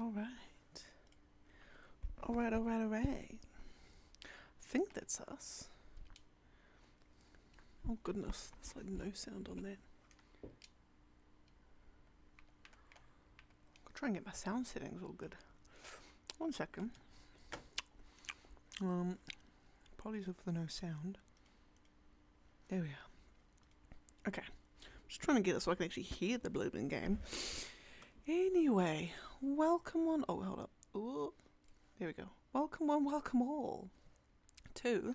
Alright. Alright. I think that's us. Oh goodness, there's like no sound on that. I'll try and get my sound settings all good. 1 second. Apologies for the no sound. There we are. Okay. Just trying to get it so I can actually hear the blooming game. Anyway, welcome on. Oh, hold up. Ooh, there we go. Welcome all to.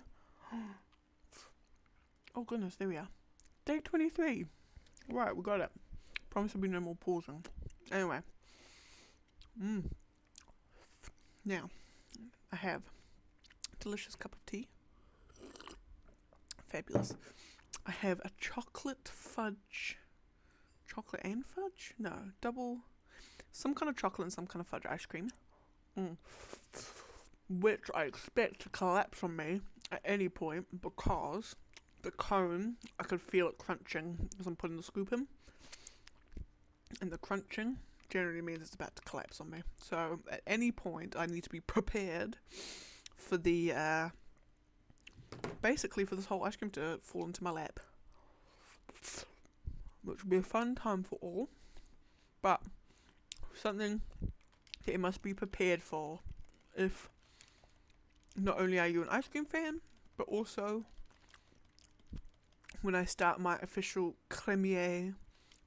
Oh goodness, there we are. Day 23. Right, we got it. Promise there'll be no more pausing. Anyway. Now, I have a delicious cup of tea. Fabulous. I have a chocolate and fudge? No, double, some kind of chocolate and some kind of fudge ice cream. Which I expect to collapse on me at any point because the cone, I could feel it crunching as I'm putting the scoop in. And the crunching generally means it's about to collapse on me. So at any point I need to be prepared for the, basically for this whole ice cream to fall into my lap. Which will be a fun time for all. But something that you must be prepared for if not only are you an ice cream fan, but also when I start my official cremier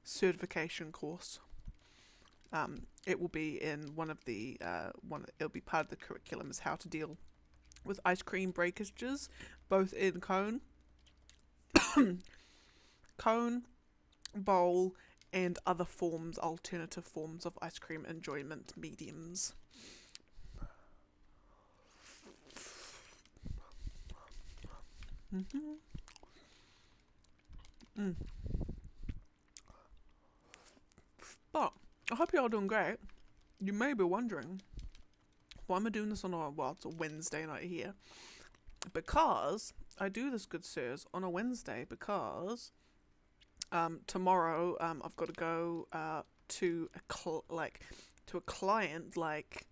certification course. It will be in one of the it'll be part of the curriculum is how to deal with ice cream breakages, both in cone, bowl, and other alternative forms of ice cream enjoyment mediums. But I hope you're all doing great. You may be wondering, why am I doing this on it's a Wednesday night here? Because I do this, good sirs, on a Wednesday because tomorrow I've got to go to a client like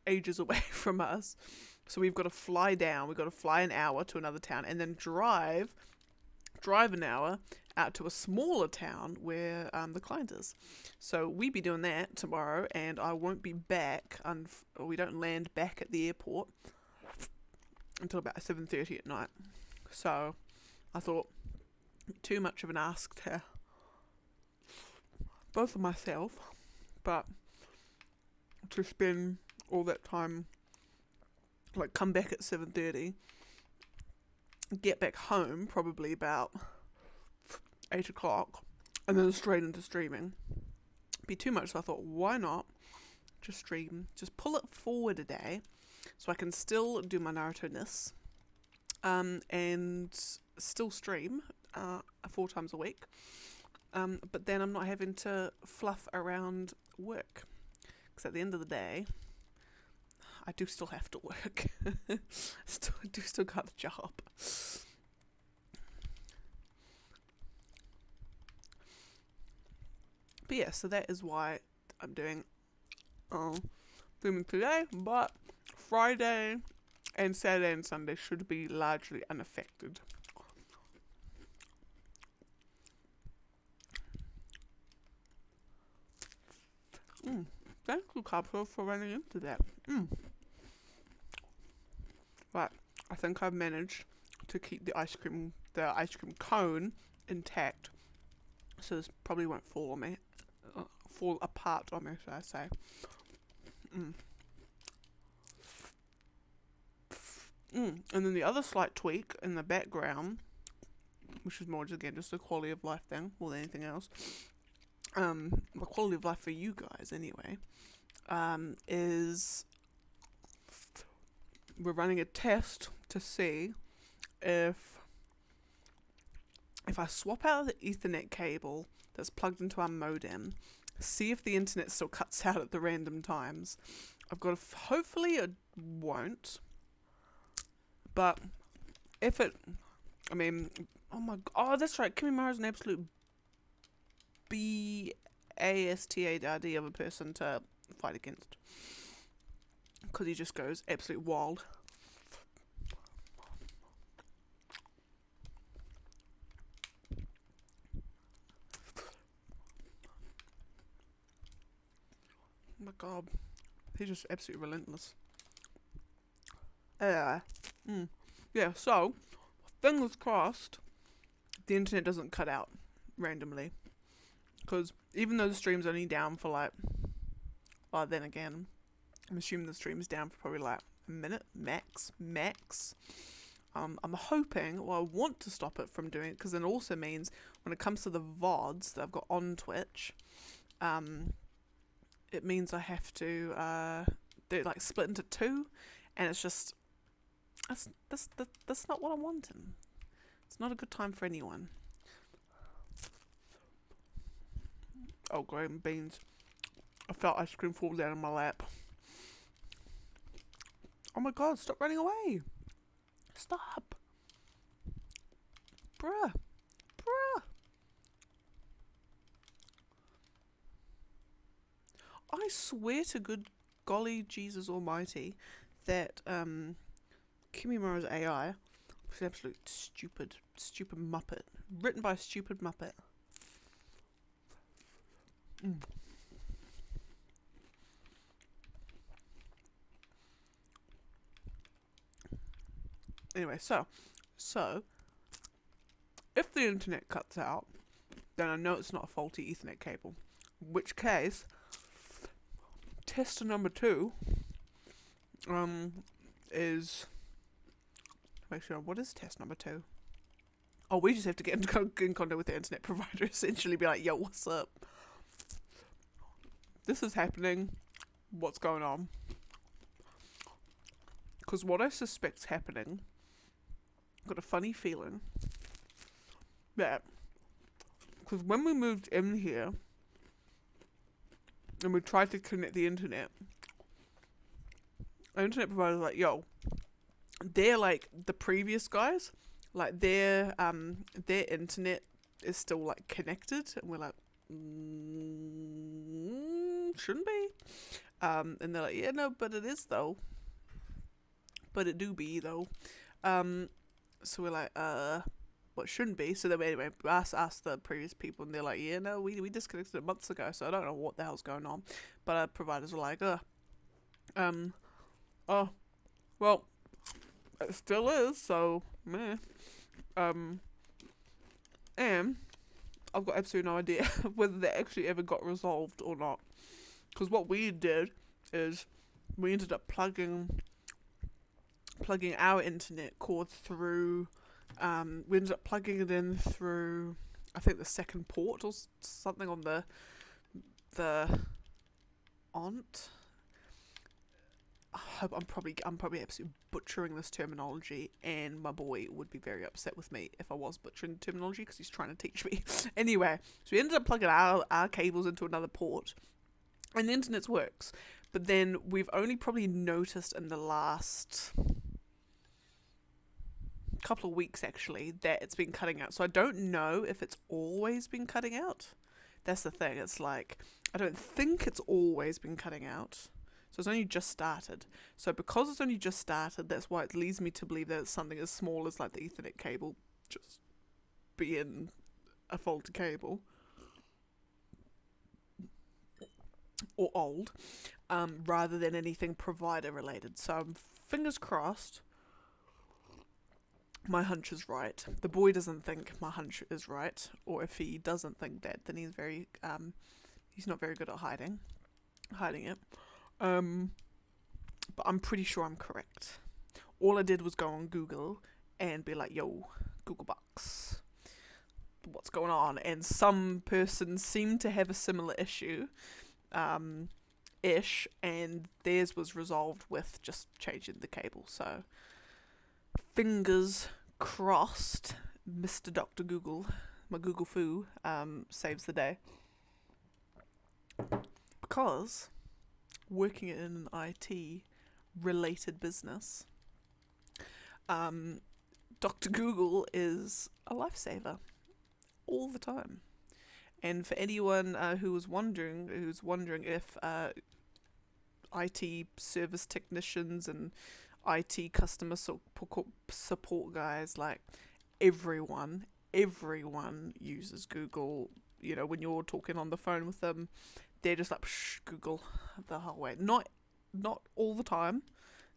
ages away from us. So we've got to fly down. We've got to fly an hour to another town and then drive an hour out to a smaller town where the client is. So we be doing that tomorrow, and I won't be back. We don't land back at the airport until about 7:30 at night. So I thought, too much of an ask to both of myself, but to spend all that time, like come back at 7:30, get back home probably about 8 o'clock, and then straight into streaming. Be too much, so I thought, why not just stream, just pull it forward a day, so I can still do my Naruto-ness, and still stream 4 times a week, but then I'm not having to fluff around work, because at the end of the day, I do still have to work. I still got the job. But yeah, so that is why I'm doing filming today, but Friday and Saturday and Sunday should be largely unaffected. Thank you, Capsule, for running into that. Right, I think I've managed to keep the ice cream cone intact, so this probably won't fall apart on me, should I say. And then the other slight tweak in the background, which is more just a quality of life thing more than anything else, the quality of life for you guys anyway, is we're running a test to see if I swap out the Ethernet cable that's plugged into our modem, see if the internet still cuts out at the random times. I've got hopefully it won't, but if it, oh my god, that's right, Kimimaro is an absolute BS ASTARD of a person to fight against. Because he just goes absolute wild. Oh my god. He's just absolutely relentless. Yeah, so, fingers crossed, the internet doesn't cut out randomly. Because even though the stream's only down for like, well, then again, I'm assuming the stream's down for probably like a minute, max. I'm hoping, well, I want to stop it from doing it, because it also means when it comes to the VODs that I've got on Twitch, it means I have to, they're like split into two, and it's just, that's not what I'm wanting. It's not a good time for anyone. Oh, green beans. I felt ice cream fall down in my lap. Oh my god, stop running away. Stop. Bruh. I swear to good golly Jesus almighty that Kimimura's AI was an absolute stupid muppet. Written by a stupid muppet. Anyway, so if the internet cuts out, then I know it's not a faulty Ethernet cable. In which case, tester number 2 is, make sure, what is test number 2? Oh, we just have to get in contact with the internet provider, essentially be like, yo, what's up? This is happening. What's going on? Because what I suspect's happening, I've got a funny feeling that, because when we moved in here and we tried to connect the internet, our internet provider's like, yo, they're like the previous guys, like their internet is still like connected, and we're like, shouldn't be. And they're like, yeah, no, but it is though. But it do be though. So we're like, what shouldn't be. So then anyway, we asked the previous people, and they're like, yeah, no, we disconnected it months ago, so I don't know what the hell's going on. But our providers were like, oh, well, it still is, so meh. And I've got absolutely no idea whether that actually ever got resolved or not. Because what we did is we ended up plugging our internet cord through, we ended up plugging it in through, I think, the second port or something on the ONT. I'm probably absolutely butchering this terminology, and my boy would be very upset with me if I was butchering the terminology, because he's trying to teach me. Anyway, so we ended up plugging our cables into another port, and the internet works. But then we've only probably noticed in the last couple of weeks, actually, that it's been cutting out. So I don't know if it's always been cutting out. That's the thing. It's like, I don't think it's always been cutting out. So it's only just started. So because it's only just started, that's why it leads me to believe that it's something as small as like the Ethernet cable just being a faulty cable. Or old. Rather than anything provider related. So fingers crossed my hunch is right. The boy doesn't think my hunch is right. Or if he doesn't think that, then he's not very good at hiding it. But I'm pretty sure I'm correct. All I did was go on Google and be like, yo, Google Box, what's going on? And some person seemed to have a similar issue, ish, and theirs was resolved with just changing the cable. So, fingers crossed, Mr. Dr. Google, my Google Foo, saves the day. Because working in an IT related business, Dr. Google is a lifesaver all the time. And for anyone who's wondering if IT service technicians and IT customer support guys, like everyone uses Google. You know, when you're talking on the phone with them, they're just like psh, Google the whole way. Not all the time.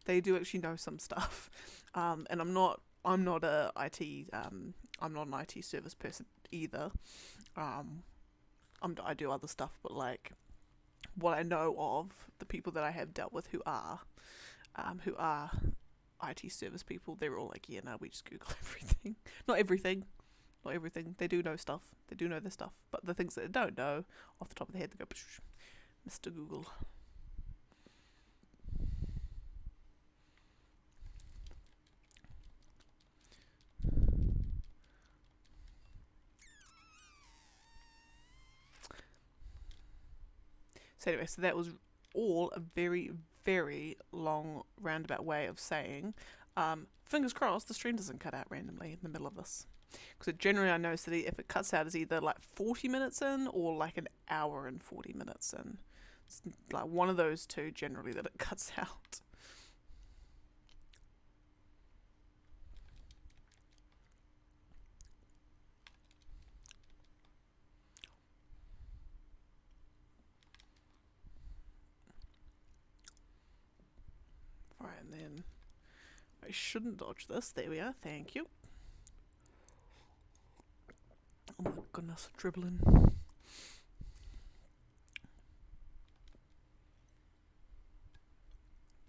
They do actually know some stuff. And I'm not an IT service person either. I do other stuff, but like what I know of the people that I have dealt with who are IT service people, they're all like, yeah, no, we just Google everything. Not everything. Not everything. They do know stuff. They do know their stuff. But the things that they don't know, off the top of their head, they go, Mr. Google. So anyway, so that was all a very, very long roundabout way of saying, fingers crossed the stream doesn't cut out randomly in the middle of this. Because generally I notice that if it cuts out, it's either like 40 minutes in or like an hour and 40 minutes in. It's like one of those two generally that it cuts out. Right, and then I shouldn't dodge this. There we are. Thank you. Oh my goodness, dribbling.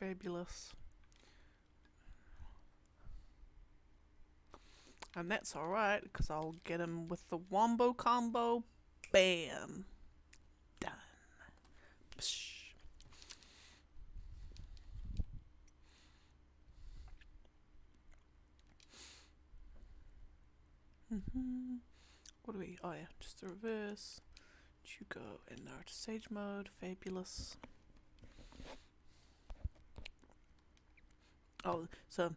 Fabulous. And that's alright, because I'll get him with the wombo combo. Bam. Done. Psh. What do we... Oh yeah, just the reverse. Chuko in Naruto Sage mode. Fabulous. Oh, so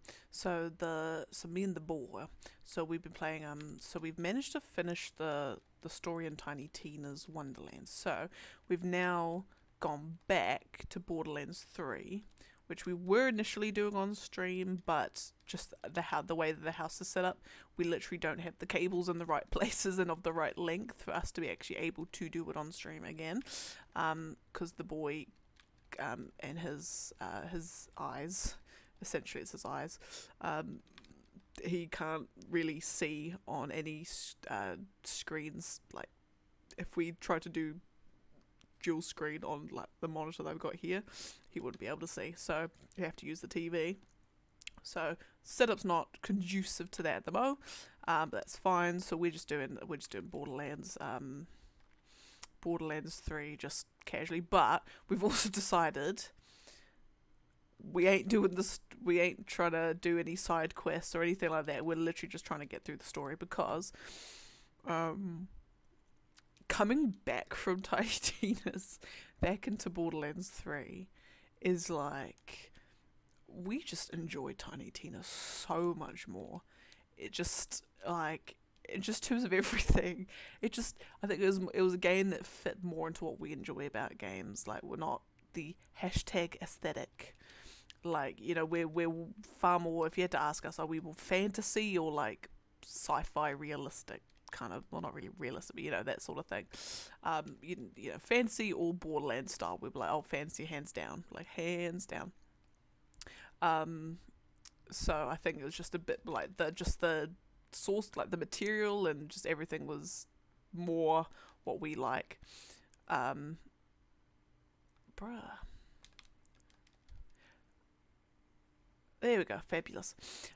me and the boy. So we've been playing. So we've managed to finish the story in Tiny Tina's Wonderlands. So we've now gone back to Borderlands 3, which we were initially doing on stream, but just the way that the house is set up, we literally don't have the cables in the right places and of the right length for us to be actually able to do it on stream again, because the boy, and his eyes. Essentially, it's his eyes. He can't really see on any screens. Like, if we try to do dual screen on like the monitor that I've got here, he wouldn't be able to see. So you have to use the TV. So setup's not conducive to that at the moment, but that's fine. So we're just doing Borderlands. Borderlands 3 just casually, but we've also decided we ain't doing this. We ain't trying to do any side quests or anything like that. We're literally just trying to get through the story because, coming back from Tiny Tina's back into Borderlands 3 is like, we just enjoy Tiny Tina so much more. It just like, in just terms of everything, I think it was a game that fit more into what we enjoy about games. Like, we're not the hashtag aesthetic. Like, you know, we're far more, if you had to ask us, are we more fantasy or like sci-fi realistic kind of, well, not really realistic, but you know, that sort of thing. You know, fantasy or Borderlands style, we'd be like, oh, fantasy hands down, like hands down. So I think it was just a bit like the source, like the material and just everything was more what we like. Bruh. There we go, fabulous.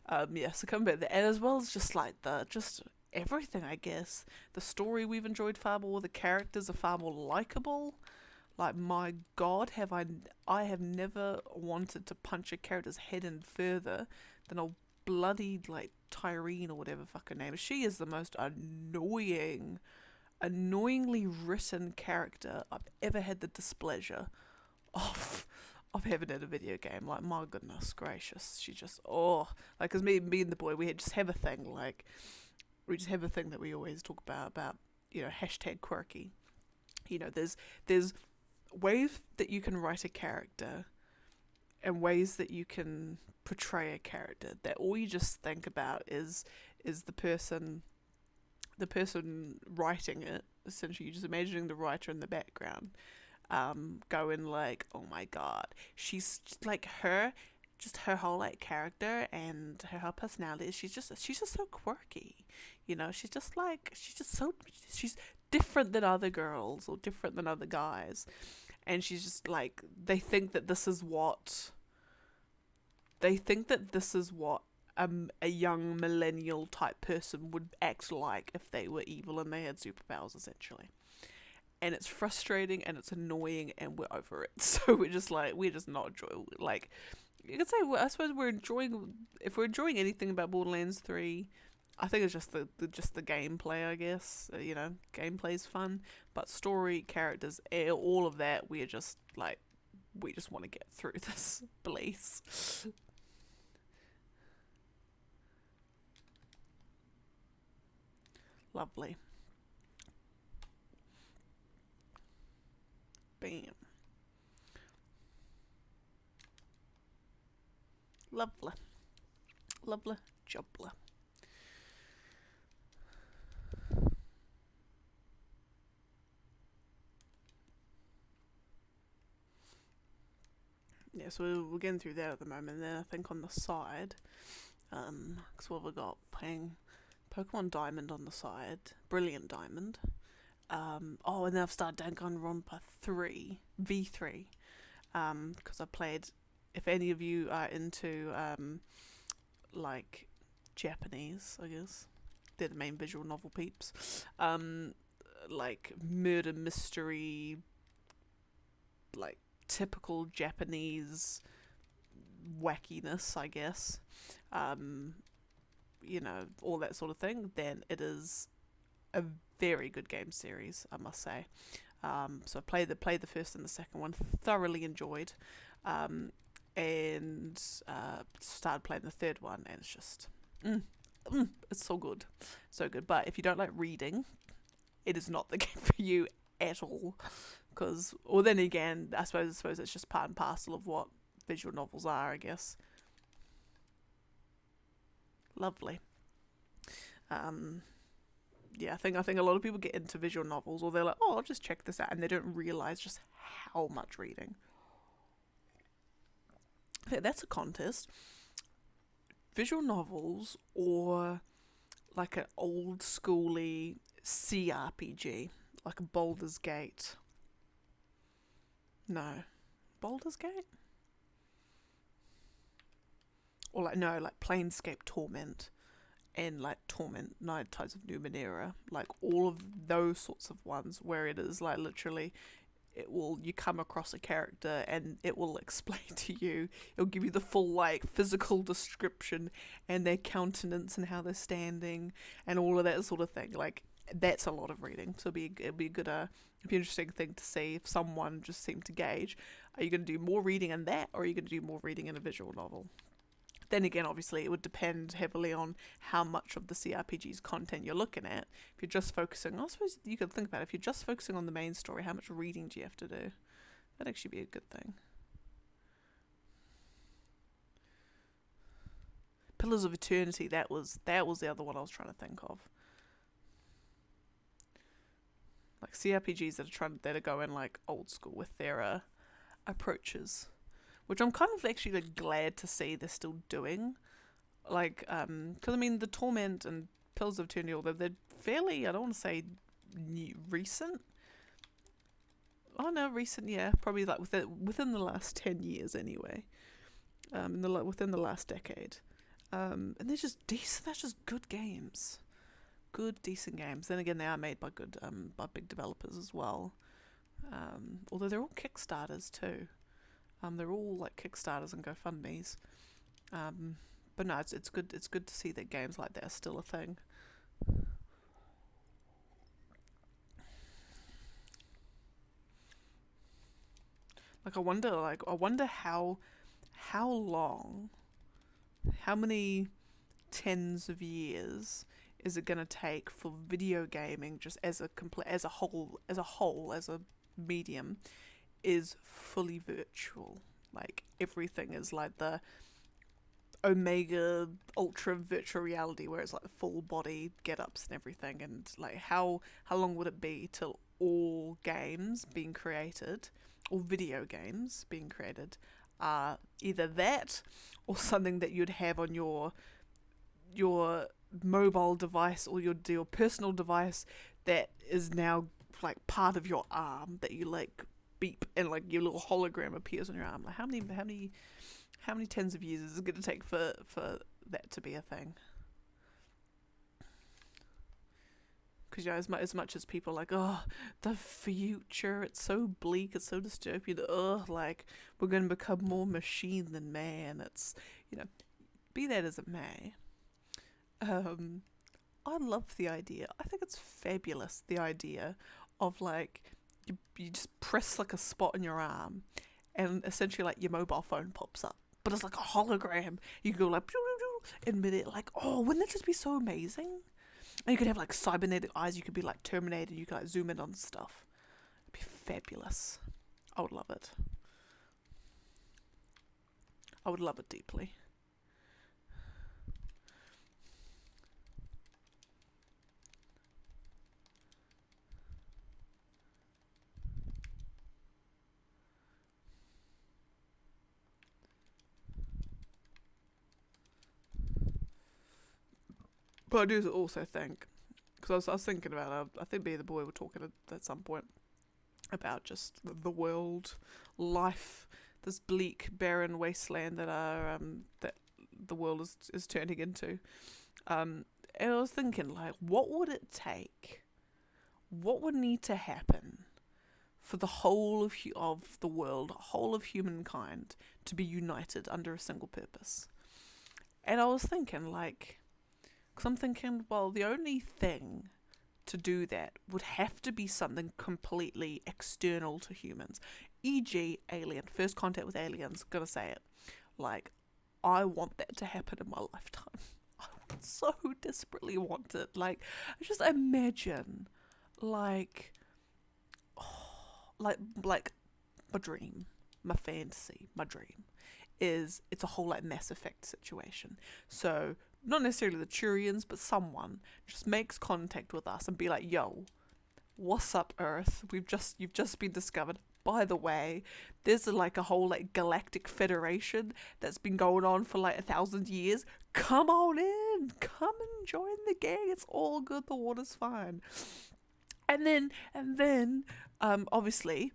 Yeah, so coming back there, and as well as just like just everything, I guess. The story we've enjoyed far more. The characters are far more likable. Like, my God, I have never wanted to punch a character's head in further than a bloody like Tyrene or whatever fuck her name is. She is the most annoyingly written character I've ever had the displeasure of having in a video game. Like, my goodness gracious, she just, like, cause me and the boy, we just have a thing, like, we just have a thing that we always talk about, hashtag quirky. There's ways that you can write a character and ways that you can portray a character that all you just think about is the person writing it. Essentially, you're just imagining the writer in the background, going like, oh my god, she's like her whole like character and her whole personality. She's just so quirky, She's she's different than other girls or different than other guys, and she's just like, they think that this is what a young millennial type person would act like if they were evil and they had superpowers, essentially. And it's frustrating and it's annoying and we're over it. So we're just not enjoying. Like, you could say, I suppose if we're enjoying anything about Borderlands 3, I think it's just the gameplay, I guess. Gameplay's fun, but story, characters, all of that, we just want to get through this, please. Lovely. Bam. Lovely. Lovely jubbly. Yeah, so we're getting through that at the moment. And then I think on the side, because what have we got? Playing Pokemon Diamond on the side. Brilliant Diamond. And then I've started Danganronpa 3, V3, because I played, if any of you are into, like, Japanese, I guess, they're the main visual novel peeps, like, murder mystery, like, typical Japanese wackiness, I guess, all that sort of thing, then it is a very good game series, I must say. So I played the first and the second one, thoroughly enjoyed, and started playing the third one, and it's just, it's so good, so good. But if you don't like reading, it is not the game for you at all. Or then again, I suppose it's just part and parcel of what visual novels are, I guess. Lovely. Yeah, I think a lot of people get into visual novels, or they're like, oh, I'll just check this out, and they don't realise just how much reading. Okay, that's a contest. Visual novels or like an old schooly CRPG, like a Baldur's Gate. No. Baldur's Gate? Or like Planescape Torment. And like Torment, Nine Tides of Numenera, like all of those sorts of ones where it is like literally, you come across a character and it will explain to you, it'll give you the full like physical description and their countenance and how they're standing and all of that sort of thing. Like, that's a lot of reading, so it'd be a good it'd be an interesting thing to see if someone just seemed to gauge, are you going to do more reading in that, or are you going to do more reading in a visual novel? Then again, obviously, it would depend heavily on how much of the CRPG's content you're looking at. If you're just focusing, I suppose you could think about it, if you're just focusing on the main story, how much reading do you have to do? That'd actually be a good thing. Pillars of Eternity, that was the other one I was trying to think of. Like CRPGs that are going like old school with their approaches, which I'm kind of actually like glad to see they're still doing. Like, because I mean the Torment and Pillars of Eternity, although they're fairly, I don't want to say recent. Oh no, recent, yeah, probably like within the last 10 years anyway. Within the last decade, and they're just decent. That's just good games, good decent games. Then again, they are made by big developers as well. Although they're all Kickstarters too. They're all like Kickstarters and GoFundMes. But no, it's good. It's good to see that games like that are still a thing. Like I wonder how long, how many tens of years is it going to take for video gaming just as a as a medium is fully virtual. Like everything is like the Omega Ultra virtual reality where it's like full body get ups and everything, and like how long would it be till all games being created or video games being created are either that or something that you'd have on your mobile device or your personal device that is now like part of your arm that you like beep and like your little hologram appears on your arm. Like how many tens of years is it going to take for that to be a thing? Because as much as people are like, oh, the future, it's so bleak, it's so dystopian, like we're going to become more machine than man. It's, be that as it may. I love the idea. I think it's fabulous, the idea of like you just press like a spot in your arm and essentially like your mobile phone pops up, but it's like a hologram. You can go like in minute, like, oh, wouldn't that just be so amazing? And you could have like cybernetic eyes. You could be like Terminator. You could like zoom in on stuff. It'd be fabulous. I would love it. I would love it deeply. But I do also think, because I was thinking about it, I think me and the boy were talking at some point about just the world, life, this bleak, barren wasteland that the world is turning into. And I was thinking, like, what would it take? What would need to happen for the whole of the world, whole of humankind, to be united under a single purpose? And I was thinking, like, because I'm thinking, well, the only thing to do that would have to be something completely external to humans, e.g. alien, first contact with aliens, gonna say it. Like, I want that to happen in my lifetime. I so desperately want it. Like, just imagine, like my dream, my fantasy, my dream is it's a whole like Mass Effect situation. So not necessarily the Turians, but someone just makes contact with us and be like, yo, what's up, Earth? You've just been discovered. By the way, there's a whole like galactic federation that's been going on for like 1,000 years. Come on in, come and join the gang. It's all good. The water's fine. And then, obviously,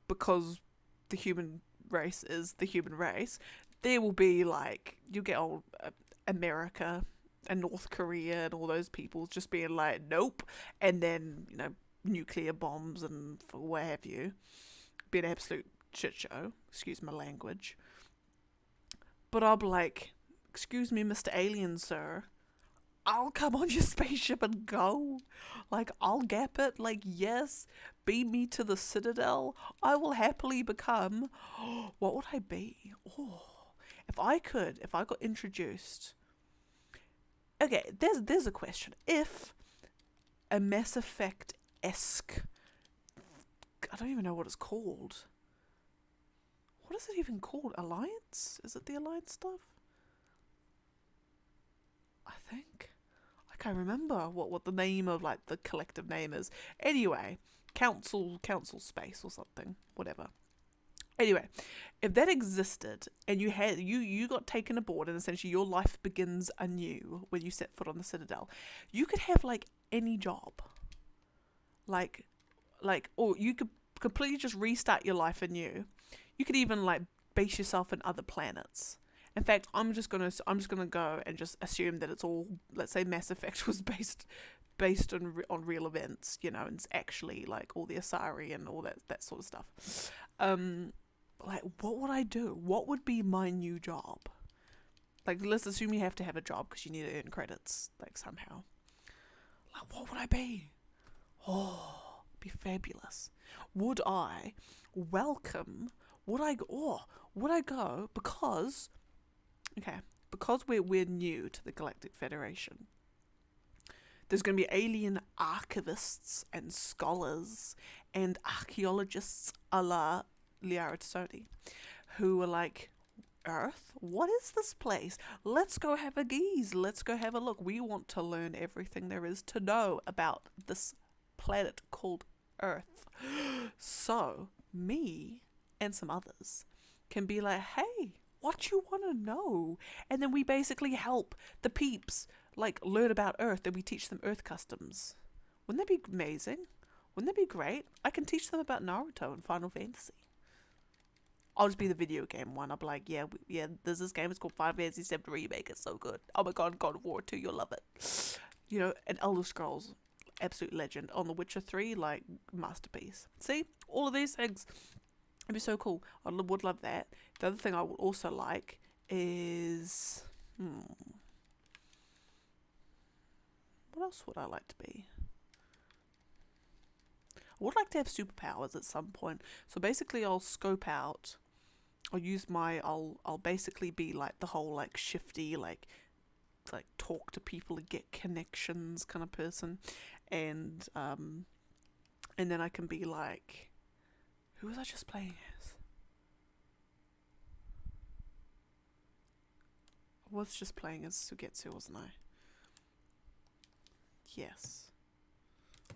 because the human race is the human race, there will be like you get old. America and North Korea and all those people just being like, nope, and then nuclear bombs and what have you, be an absolute shit show. Excuse my language. But I'll be like, excuse me, Mr. Alien, sir. I'll come on your spaceship and go. Like, I'll gap it. Like, yes, beam me to the Citadel. I will happily become. What would I be? Oh. If I got introduced. Okay, there's a question. If a Mass Effect-esque, I don't even know what it's called. What is it even called? Alliance? Is it the Alliance stuff? I think. I can't remember what the name of like the collective name is. Anyway, council space or something, whatever. Anyway, if that existed and you got taken aboard and essentially your life begins anew when you set foot on the Citadel, you could have like any job. Like or you could completely just restart your life anew. You could even like base yourself in other planets. In fact, I'm just gonna go and just assume that it's all, let's say Mass Effect was based on real events, and it's actually like all the Asari and all that sort of stuff. Like, what would I do? What would be my new job? Like, let's assume you have to have a job because you need to earn credits, like, somehow. Like, what would I be? Oh, it'd be fabulous. Would I welcome? Would I go? Because we're new to the Galactic Federation. There's going to be alien archivists and scholars and archaeologists a la Liara Tassoni who are like, Earth? What is this place? Let's go have a gaze. Let's go have a look. We want to learn everything there is to know about this planet called Earth. So, me and some others can be like, hey, what you want to know? And then we basically help the peeps like learn about Earth and we teach them Earth customs. Wouldn't that be amazing? Wouldn't that be great? I can teach them about Naruto and Final Fantasy. I'll just be the video game one. I'll be like, yeah, there's this game. It's called Final Fantasy 7 Remake. It's so good. Oh my god, God of War 2, you'll love it. You know, and Elder Scrolls, absolute legend. On The Witcher 3, like, masterpiece. See? All of these things. It'd be so cool. I would love that. The other thing I would also like is... what else would I like to be? I would like to have superpowers at some point. So basically I'll scope out... I'll basically be like the whole like shifty, like talk to people and get connections kind of person. And then I can be like... Who was I just playing as? I was just playing as Sugetsu, wasn't I? Yes.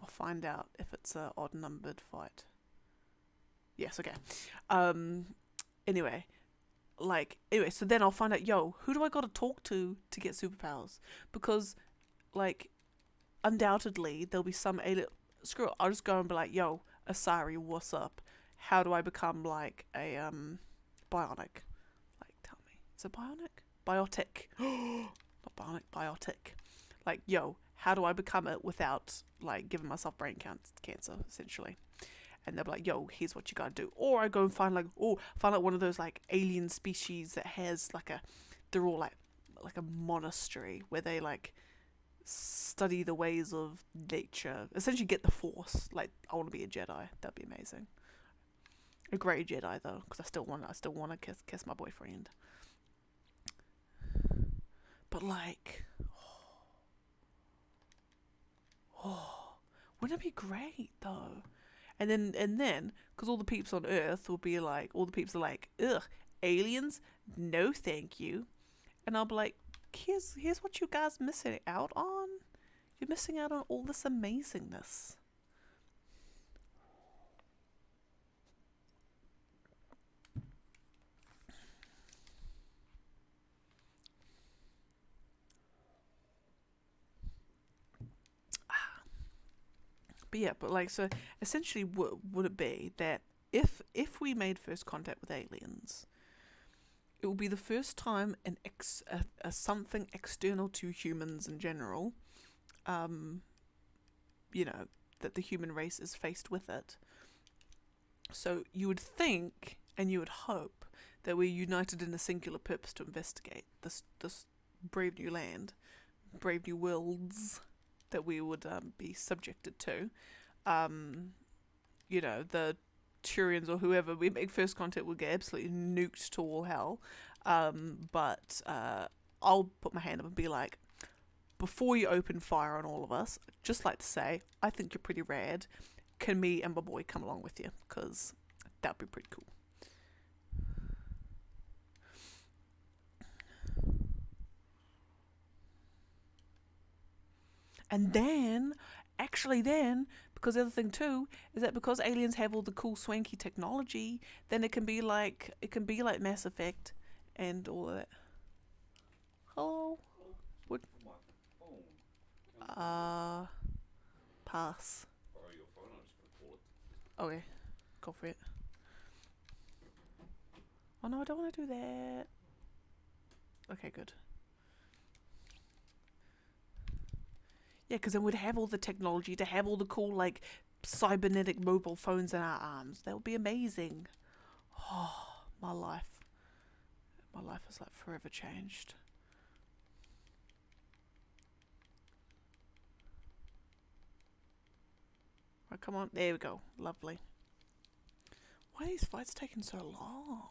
I'll find out if it's a odd numbered fight. Yes, okay. Anyway, so then I'll find out, yo, who do I gotta talk to get superpowers? Because, like, undoubtedly there'll be some alien... Screw it, I'll just go and be like, yo, Asari, what's up? How do I become, like, a, bionic? Like, tell me. Is it bionic? Biotic. Not bionic, biotic. Like, yo, how do I become it without, like, giving myself brain cancer, essentially? And they'll be like, yo, here's what you gotta do. Or I go and find, like, one of those, like, alien species that has, like, they're all, like a monastery where they, like, study the ways of nature. Essentially get the Force. Like, I want to be a Jedi. That'd be amazing. A grey Jedi, though, because I still want to kiss my boyfriend. But, like... wouldn't it be great, though? And then, because all the peeps on Earth will be like, all the peeps are like, ugh, aliens? No thank you. And I'll be like, here's what you guys missing out on. You're missing out on all this amazingness. But yeah, so essentially would it be that if we made first contact with aliens, it will be the first time a something external to humans in general, you know, that the human race is faced with it. So you would think and you would hope that we're united in a singular purpose to investigate this brave new land, brave new worlds that we would be subjected to. You know, the Turians or whoever we make first contact will get absolutely nuked to all hell. But I'll put my hand up and be like, before you open fire on all of us, I'd just like to say, I think you're pretty rad. Can me and my boy come along with you? Because that'd be pretty cool. And then, because the other thing too is that because aliens have all the cool swanky technology, then it can be like Mass Effect and all of that. Hello? What? Pass. Okay, go for it. Oh no, I don't want to do that. Okay, good. Yeah, because then we'd have all the technology to have all the cool, like, cybernetic mobile phones in our arms. That would be amazing. Oh, my life. My life is, like, forever changed. Right, come on. There we go. Lovely. Why are these fights taking so long?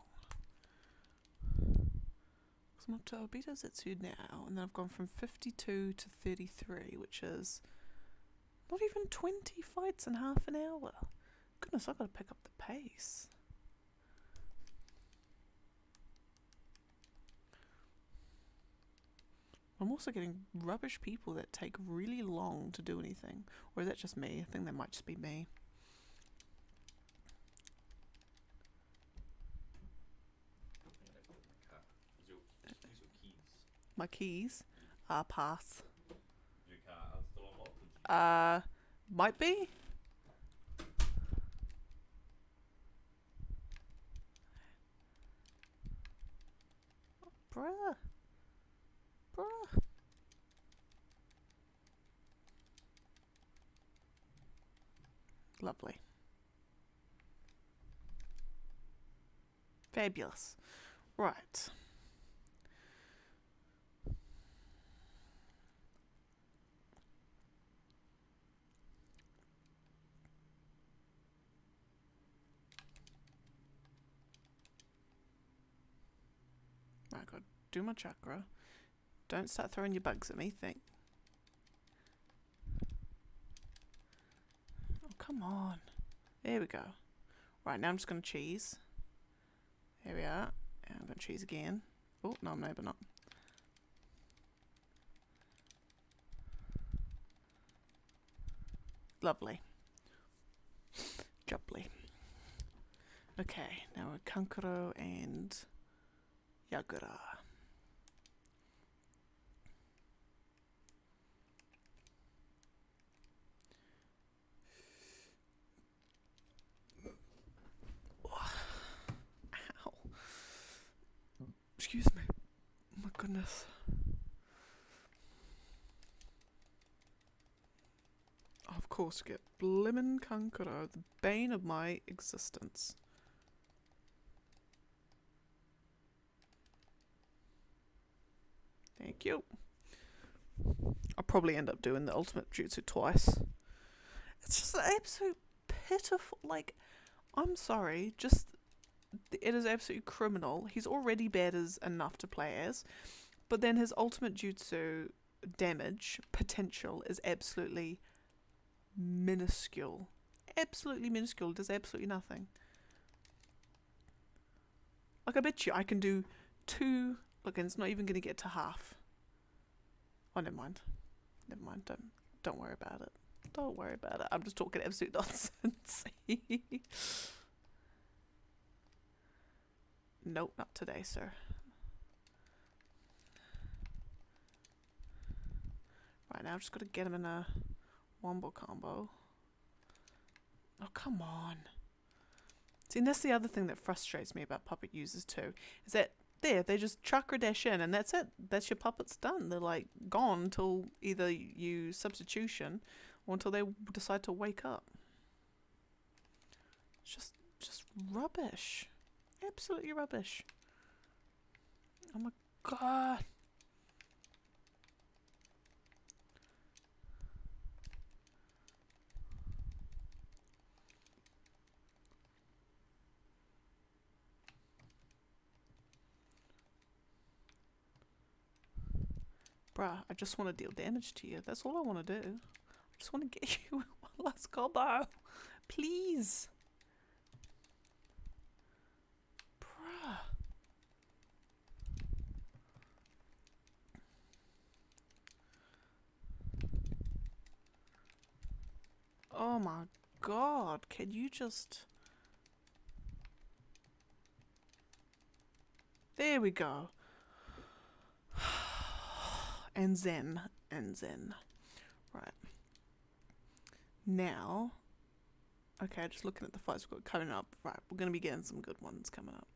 I'm up to Obito Zetsu now, and then I've gone from 52 to 33, which is not even 20 fights in half an hour. Goodness, I've got to pick up the pace. I'm also getting rubbish people that take really long to do anything. Or is that just me? I think that might just be me. My keys? Pass. Your car still unlocked? Might be? Bruh. Bruh. Lovely. Fabulous. Right. Right, gotta do my chakra. Don't start throwing your bugs at me, think. Oh, come on. There we go. Right, now I'm just gonna cheese. There we are. And I'm gonna cheese again. Oh, no, maybe not. Lovely. Jubbly. Okay, now we're Kankuro and Yagura. Ow. Excuse me. Oh my goodness. Of course, get blimmin' Kankuro, the bane of my existence. Thank you. I'll probably end up doing the ultimate jutsu twice. It's just an absolute pitiful, like, I'm sorry, just, it is absolutely criminal. He's already bad as enough to play as, but then his ultimate jutsu damage potential is absolutely minuscule. Absolutely minuscule, does absolutely nothing. Like, I bet you I can do 2, look, and it's not even going to get to half. Oh, never mind. Never mind, don't worry about it. Don't worry about it. I'm just talking absolute nonsense. Nope, not today, sir. Right, now I've just got to get him in a wombo combo. Oh, come on. See, and that's the other thing that frustrates me about puppet users too, is that they just chakra dash in and that's it. That's your puppets done. They're like gone until either you substitution or until they decide to wake up. It's just rubbish. Absolutely rubbish. Oh my god. Bruh, I just want to deal damage to you. That's all I want to do. I just want to get you one last combo. Please. Bruh. Oh my god. Can you just... There we go. And zen. And zen. Right. Now... Okay, just looking at the fights we've got coming up. Right, we're going to be getting some good ones coming up.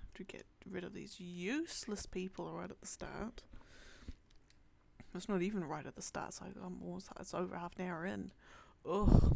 Have to get rid of these useless people right at the start. It's not even right at the start, so it's over half an hour in. Ugh.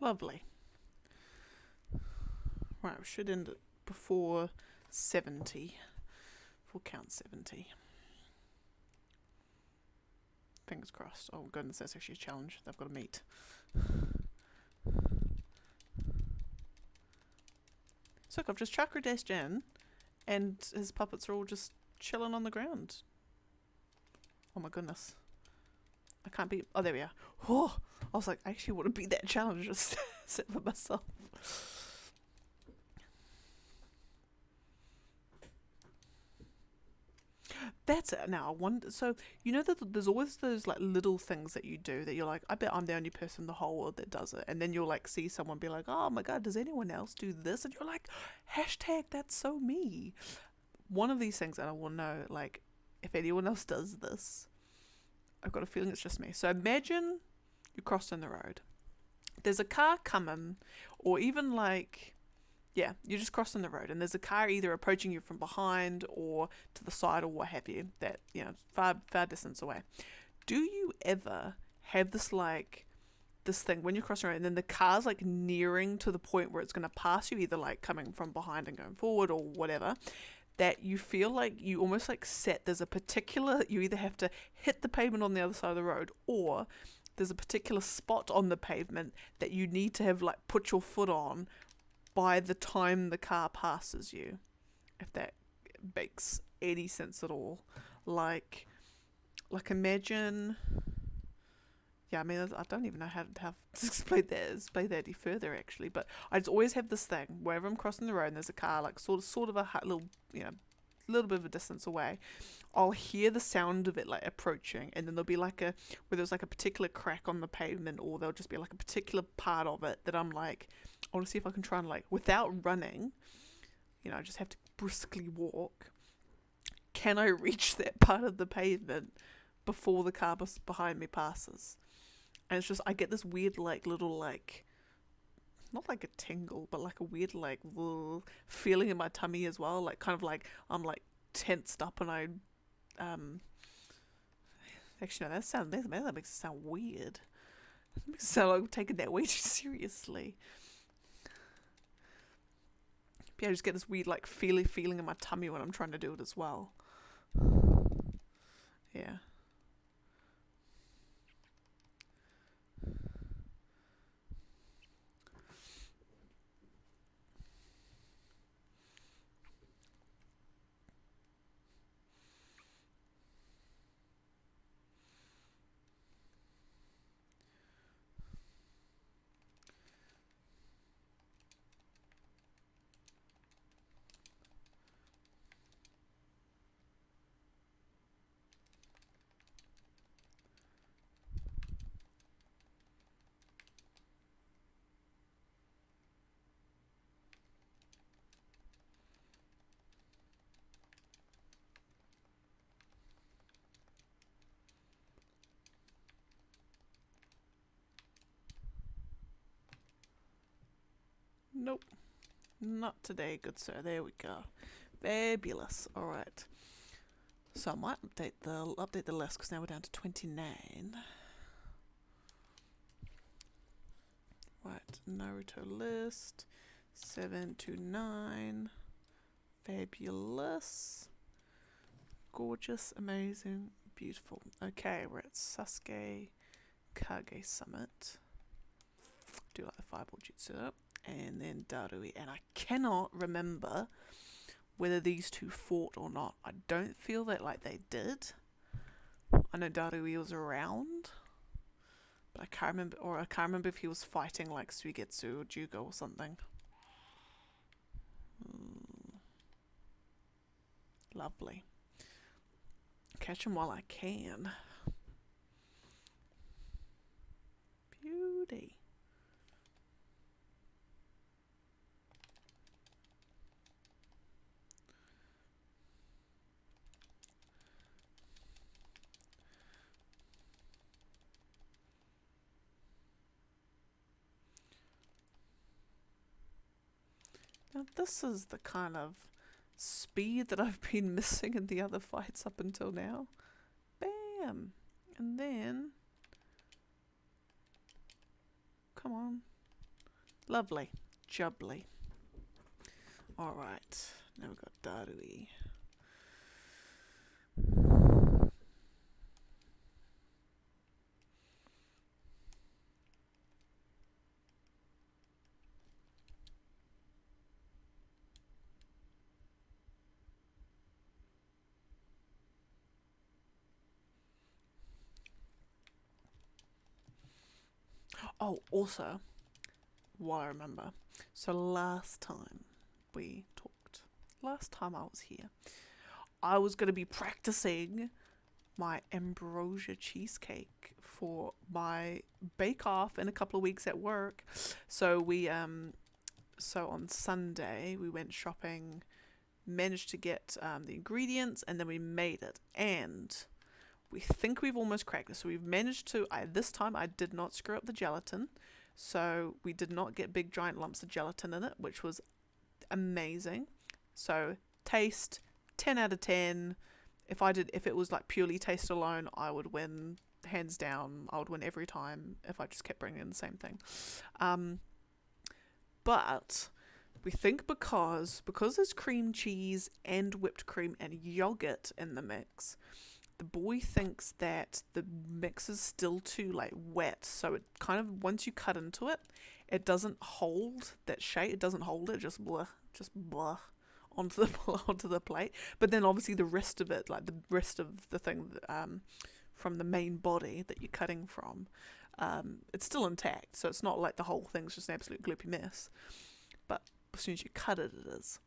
Lovely. Right, we should end it before 70. Before count 70. Fingers crossed. Oh goodness, that's actually a challenge. They've got to meet. So look, I've just chakra dashed in, and his puppets are all just chilling on the ground. Oh my goodness. I can't be. Oh, there we are. Oh, I was like, I actually want to beat that challenge. Just sit for myself. That's it. Now I wonder. So you know that there's always those like little things that you do that you're like, I bet I'm the only person in the whole world that does it. And then you'll like see someone be like, oh my god, does anyone else do this? And you're like, hashtag that's so me. One of these things, and I will know like if anyone else does this. I've got a feeling it's just me. So imagine you're crossing the road. There's a car coming, or even like, yeah, you're just crossing the road, and there's a car either approaching you from behind or to the side or what have you, that, you know, far distance away. Do you ever have this like, this thing when you're crossing the road and then the car's like nearing to the point where it's going to pass you, either like coming from behind and going forward or whatever, that you feel like you almost like there's a particular, you either have to hit the pavement on the other side of the road, or there's a particular spot on the pavement that you need to have like put your foot on by the time the car passes you, if that makes any sense at all. Like imagine, yeah, I mean, I don't even know how to explain that any further actually, but I just always have this thing wherever I'm crossing the road and there's a car like sort of a little, you know, little bit of a distance away, I'll hear the sound of it like approaching, and then there'll be like whether it's like a particular crack on the pavement, or there'll just be like a particular part of it that I'm like, I want to see if I can try and like, without running, you know, I just have to briskly walk. Can I reach that part of the pavement before the car behind me passes? And it's just, I get this weird like little like, not like a tingle, but like a weird like feeling in my tummy as well, like kind of like I'm like tensed up, and I actually no, that makes it sound weird. That makes it sound like I'm taking that way too seriously. But yeah, I just get this weird like feeling in my tummy when I'm trying to do it as well. Yeah. Nope. Not today, good sir. There we go. Fabulous. Alright. So I might update the list, because now we're down to 29. Right, Naruto list. 7 to 9. Fabulous. Gorgeous, amazing, beautiful. Okay, we're at Sasuke Kage Summit. Do like the fireball jutsu. And then Darui. And I cannot remember whether these two fought or not. I don't feel that like they did. I know Darui was around, but I can't remember if he was fighting like Suigetsu or Jugo or something. Lovely. Catch him while I can. Beauty. Now this is the kind of speed that I've been missing in the other fights up until now. Bam! And then... Come on. Lovely. Jubbly. Alright. Now we've got Darui. Oh, also, while I remember, so last time we talked, last time I was here, I was going to be practicing my ambrosia cheesecake for my bake off in a couple of weeks at work. So so on Sunday we went shopping, managed to get the ingredients, and then we made it, and we think we've almost cracked it. So we've managed to, this time I did not screw up the gelatin, so we did not get big giant lumps of gelatin in it, which was amazing. So taste, 10 out of 10. If it was like purely taste alone, I would win hands down. I would win every time if I just kept bringing in the same thing. But we think because there's cream cheese and whipped cream and yogurt in the mix, the boy thinks that the mix is still too like wet, so it kind of, once you cut into it, it doesn't hold that shape. It doesn't hold it. Just blah onto the plate. But then obviously the rest of it, like the rest of the thing, from the main body that you're cutting from, it's still intact. So it's not like the whole thing's just an absolute gloopy mess. But as soon as you cut it, it is.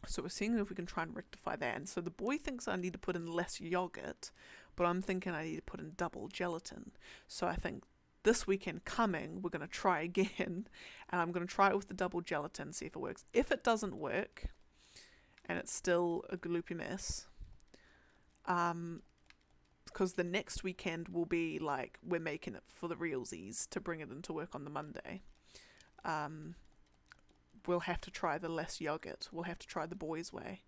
So we're seeing if we can try and rectify that. And so the boy thinks I need to put in less yogurt, but I'm thinking I need to put in double gelatin. So I think this weekend coming, we're going to try again, and I'm going to try it with the double gelatin, see if it works. If it doesn't work, and it's still a gloopy mess, because the next weekend will be like, we're making it for the realsies to bring it into work on the Monday. We'll have to try the less yogurt. We'll have to try the boys' way.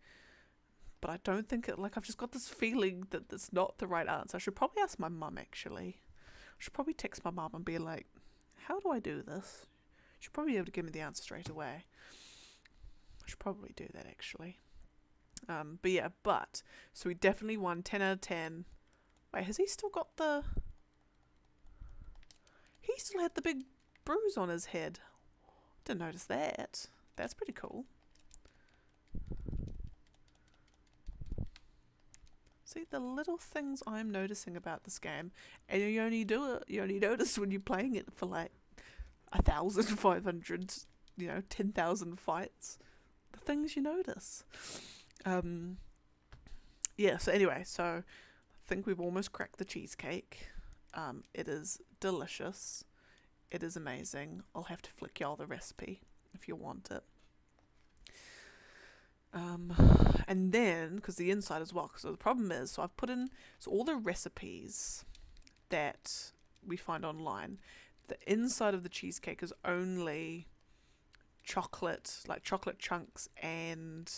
But I don't think it, like, I've just got this feeling that it's not the right answer. I should probably ask my mum, actually. I should probably text my mum and be like, how do I do this? She'll probably be able to give me the answer straight away. I should probably do that, actually. But yeah, so we definitely won 10 out of 10. Wait, has he still got the... He still had the big bruise on his head. Didn't notice that. That's pretty cool. See, the little things I'm noticing about this game, and you only notice when you're playing it for like 1,500, 10,000 fights. The things you notice. Yeah, so anyway, so I think we've almost cracked the cheesecake. It is delicious. It is amazing. I'll have to flick y'all the recipe if you want it. And then, because the inside as well, because the problem is, so I've put in, so all the recipes that we find online, the inside of the cheesecake is only chocolate, like chocolate chunks and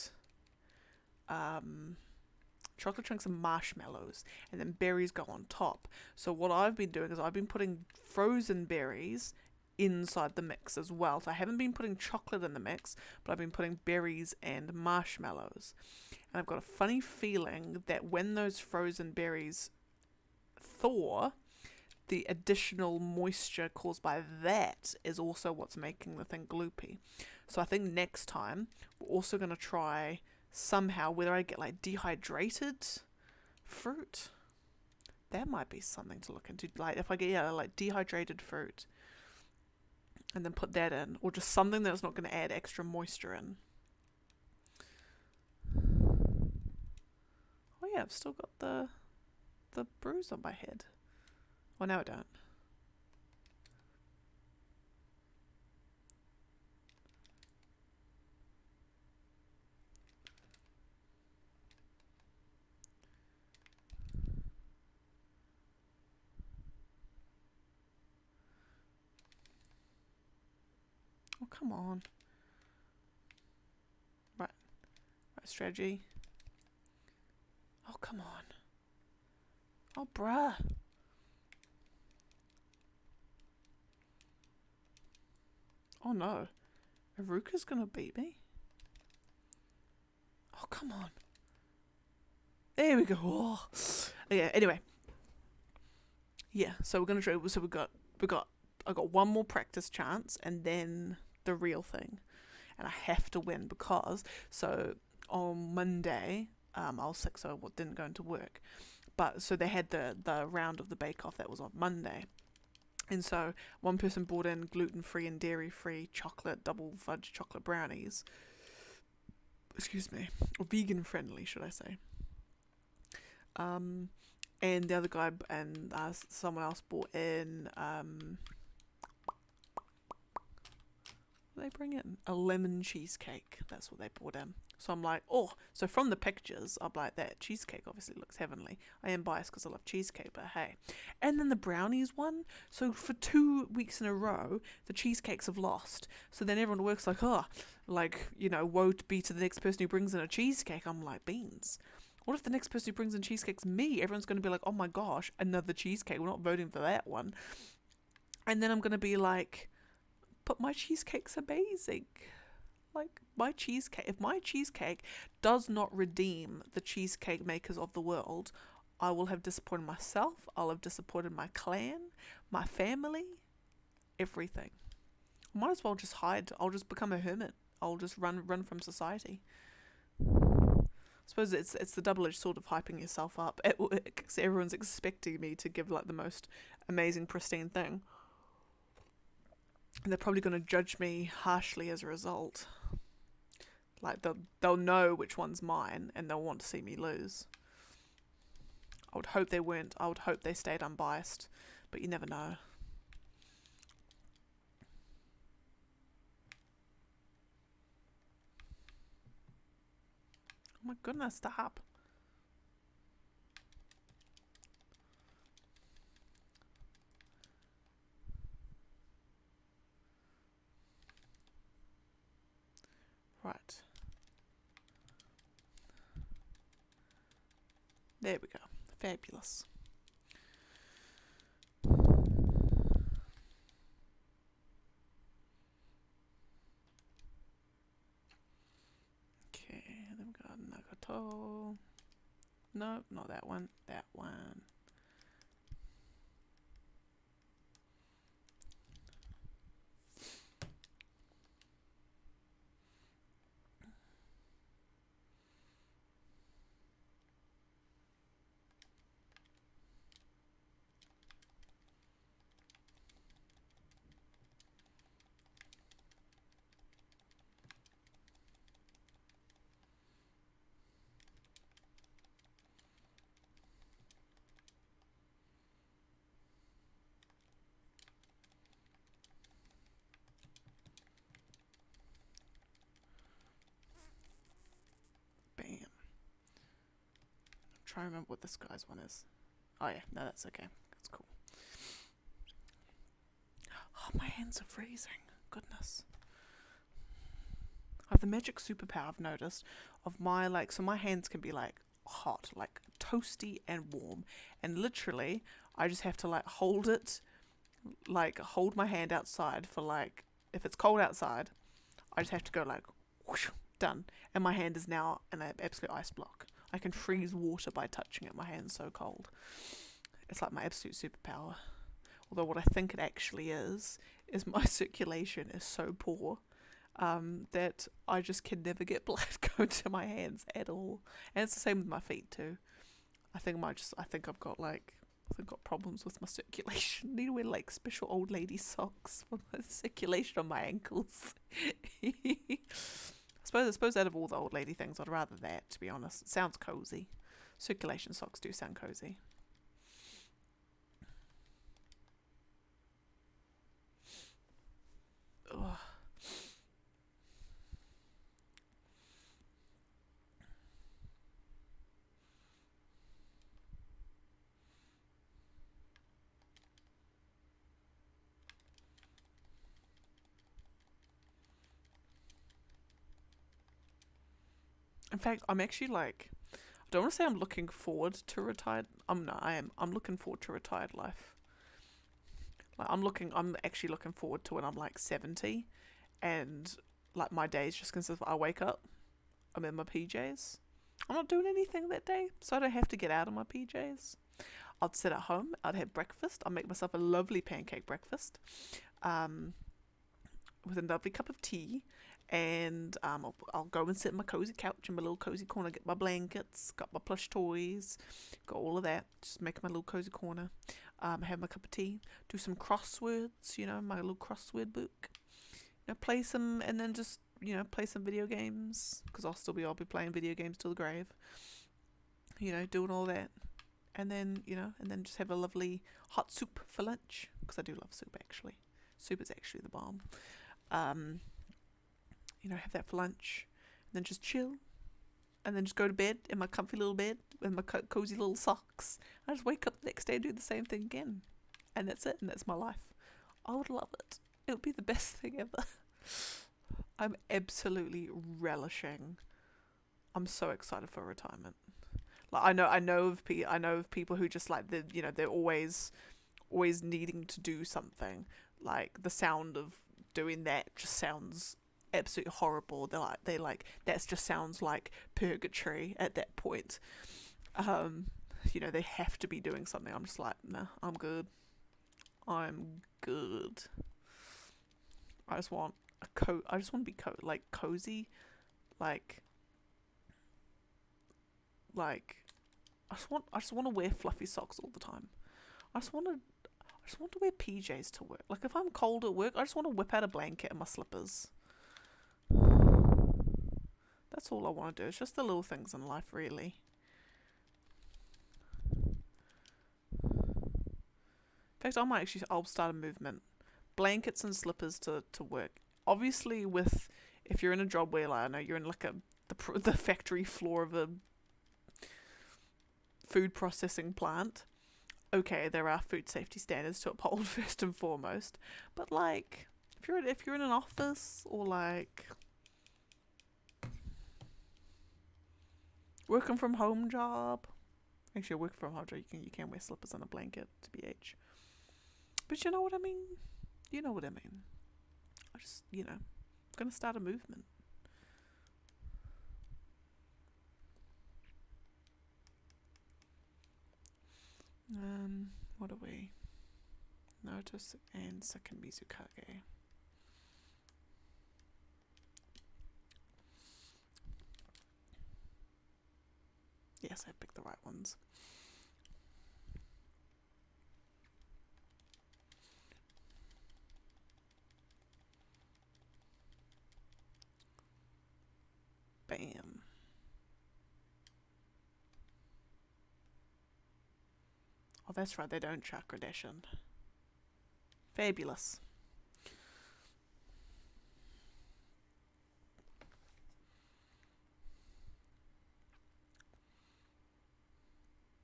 marshmallows, and then berries go on top. So what I've been doing is I've been putting frozen berries inside the mix as well. So I haven't been putting chocolate in the mix, but I've been putting berries and marshmallows. And I've got a funny feeling that when those frozen berries thaw, the additional moisture caused by that is also what's making the thing gloopy. So I think next time we're also going to try somehow whether I get like dehydrated fruit. That might be something to look into. Like if I get like dehydrated fruit and then put that in, or just something that's not going to add extra moisture in. Oh yeah, I've still got the bruise on my head. Well, now I don't. Oh, come on. Right, strategy. Oh, come on. Oh, bruh. Oh no. Aruka's gonna beat me? Oh, come on. There we go. Oh. Yeah, anyway. Yeah, so we're gonna try. So I got one more practice chance and then the real thing. And I have to win because, so on Monday, I was sick, so I didn't go into work. But so they had the round of the bake-off that was on Monday. And so one person brought in gluten-free and dairy-free chocolate, double fudge chocolate brownies. Excuse me. Or vegan-friendly, should I say. And the other guy and someone else brought in, what did they bring in? A lemon cheesecake. That's what they brought in. So I'm like, oh, so from the pictures, I'm like, that cheesecake obviously looks heavenly. I am biased because I love cheesecake, but hey. And then the brownies one. So for 2 weeks in a row, the cheesecakes have lost. So then everyone works like, oh, like, you know, woe be to the next person who brings in a cheesecake. I'm like, beans. What if the next person who brings in cheesecake's me? Everyone's going to be like, oh my gosh, another cheesecake. We're not voting for that one. And then I'm going to be like, but my cheesecake's amazing. Like, my cheesecake, if my cheesecake does not redeem the cheesecake makers of the world, I will have disappointed myself, I'll have disappointed my clan, my family, everything. I might as well just hide. I'll just become a hermit. I'll just run from society. I suppose it's the double-edged sword of hyping yourself up at work, so everyone's expecting me to give like the most amazing, pristine thing. And they're probably going to judge me harshly as a result. Like, they'll know which one's mine, and they'll want to see me lose. I would hope they weren't. I would hope they stayed unbiased, but you never know. Oh my goodness, stop. Right. There we go. Fabulous. Okay, then we got Nagato. No, not that one. That one. Bam. I'm trying to remember what this guy's one is. Oh yeah, no, that's okay. That's cool. Oh, my hands are freezing. Goodness. I have the magic superpower, I've noticed, of my, like, so my hands can be, like, hot, like, toasty and warm. And literally, I just have to, like, hold it, like, hold my hand outside for, like, if it's cold outside, I just have to go, like, whoosh, done. And my hand is now an absolute ice block. I can freeze water by touching it. My hand's so cold. It's like my absolute superpower. Although what I think it actually is my circulation is so poor that I just can never get blood going to my hands at all. And it's the same with my feet too. I think I've got problems with my circulation. I need to wear like special old lady socks for the circulation on my ankles. I suppose out of all the old lady things, I'd rather that, to be honest. It sounds cozy. Circulation socks do sound cozy. Ugh. In fact, I'm actually like, I don't want to say I'm looking forward to retired. I am. I'm looking forward to retired life. Like I'm actually looking forward to when I'm like 70, and like my days just consist of I wake up, I'm in my PJs. I'm not doing anything that day, so I don't have to get out of my PJs. I'd sit at home, I'd have breakfast, I'd make myself a lovely pancake breakfast, with a lovely cup of tea, and I'll go and sit in my cozy couch in my little cozy corner, get my blankets, got my plush toys, got all of that, just make my little cozy corner, have my cup of tea, do some crosswords, my little crossword book, play some, and then just, play some video games, because I'll be playing video games till the grave, doing all that. And then, and then just have a lovely hot soup for lunch, because I do love soup, actually. Soup is actually the bomb. Have that for lunch, and then just chill, and then just go to bed in my comfy little bed with my cozy little socks. I just wake up the next day and do the same thing again. And that's it, and that's my life. I would love it. It would be the best thing ever. I'm absolutely relishing. I'm so excited for retirement. Like I know of people who just like they're always needing to do something. Like the sound of doing that just sounds absolutely horrible. They that just sounds like purgatory at that point. They have to be doing something. I'm just like, nah, I'm good. I just want I just want to be cozy, like I just want to wear fluffy socks all the time. I just want to wear PJs to work. Like if I'm cold at work, I just want to whip out a blanket and my slippers. That's all I want to do. It's just the little things in life, really. In fact, I'll start a movement. Blankets and slippers to work. Obviously, if you're in a job where, I know you're in the factory floor of a food processing plant, okay, there are food safety standards to uphold first and foremost. But if you're in an office or working from home job, actually a work from home job, you can wear slippers and a blanket to BH. But you know what I mean. I just I'm gonna start a movement. What are we? Naruto and second Mizukage. Yes, I picked the right ones. Bam. Oh, that's right, they don't chakra dash in. Fabulous.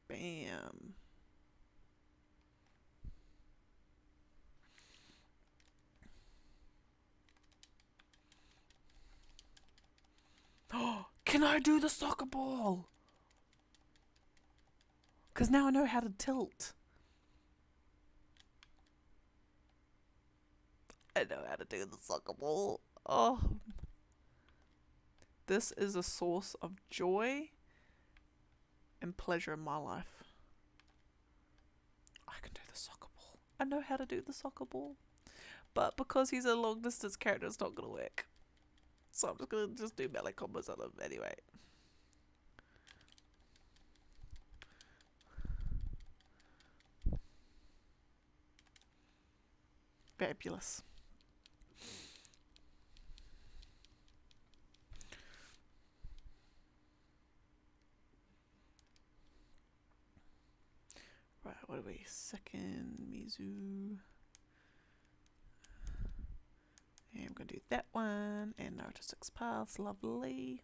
Bam. Oh, can I do the soccer ball? Because now I know how to tilt. I know how to do the soccer ball. Oh. This is a source of joy and pleasure in my life. I can do the soccer ball. I know how to do the soccer ball. But because he's a long distance character, it's not going to work. So I'm just going to do melee combos on him anyway. Fabulous. Right, what are we? Second Mizu. And we're going to do that one. And Naruto 6 Paths. Lovely.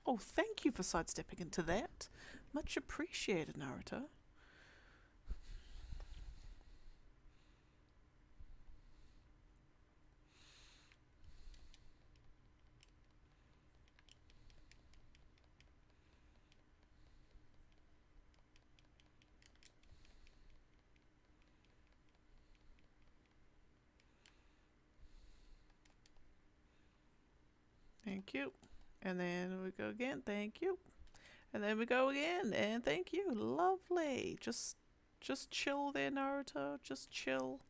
Oh, thank you for sidestepping into that. Much appreciated, Naruto. Thank you. And then we go again. Thank you. And then we go again. And thank you. Lovely. Just chill there, Naruto. Just chill.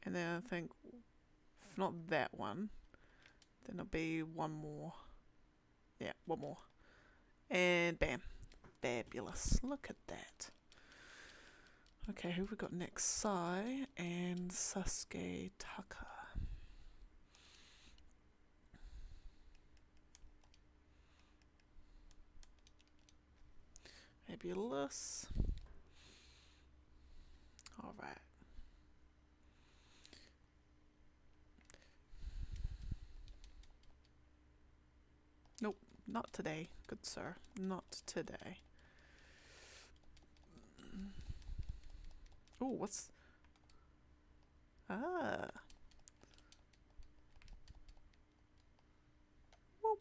And then I think, if not that one, then it'll be one more. Yeah, one more. And bam. Fabulous. Look at that. Okay, who have we got next? Sai and Sasuke Taka. Fabulous. Alright. Nope, not today, good sir. Not today. Oh, what's... Ah. Whoop.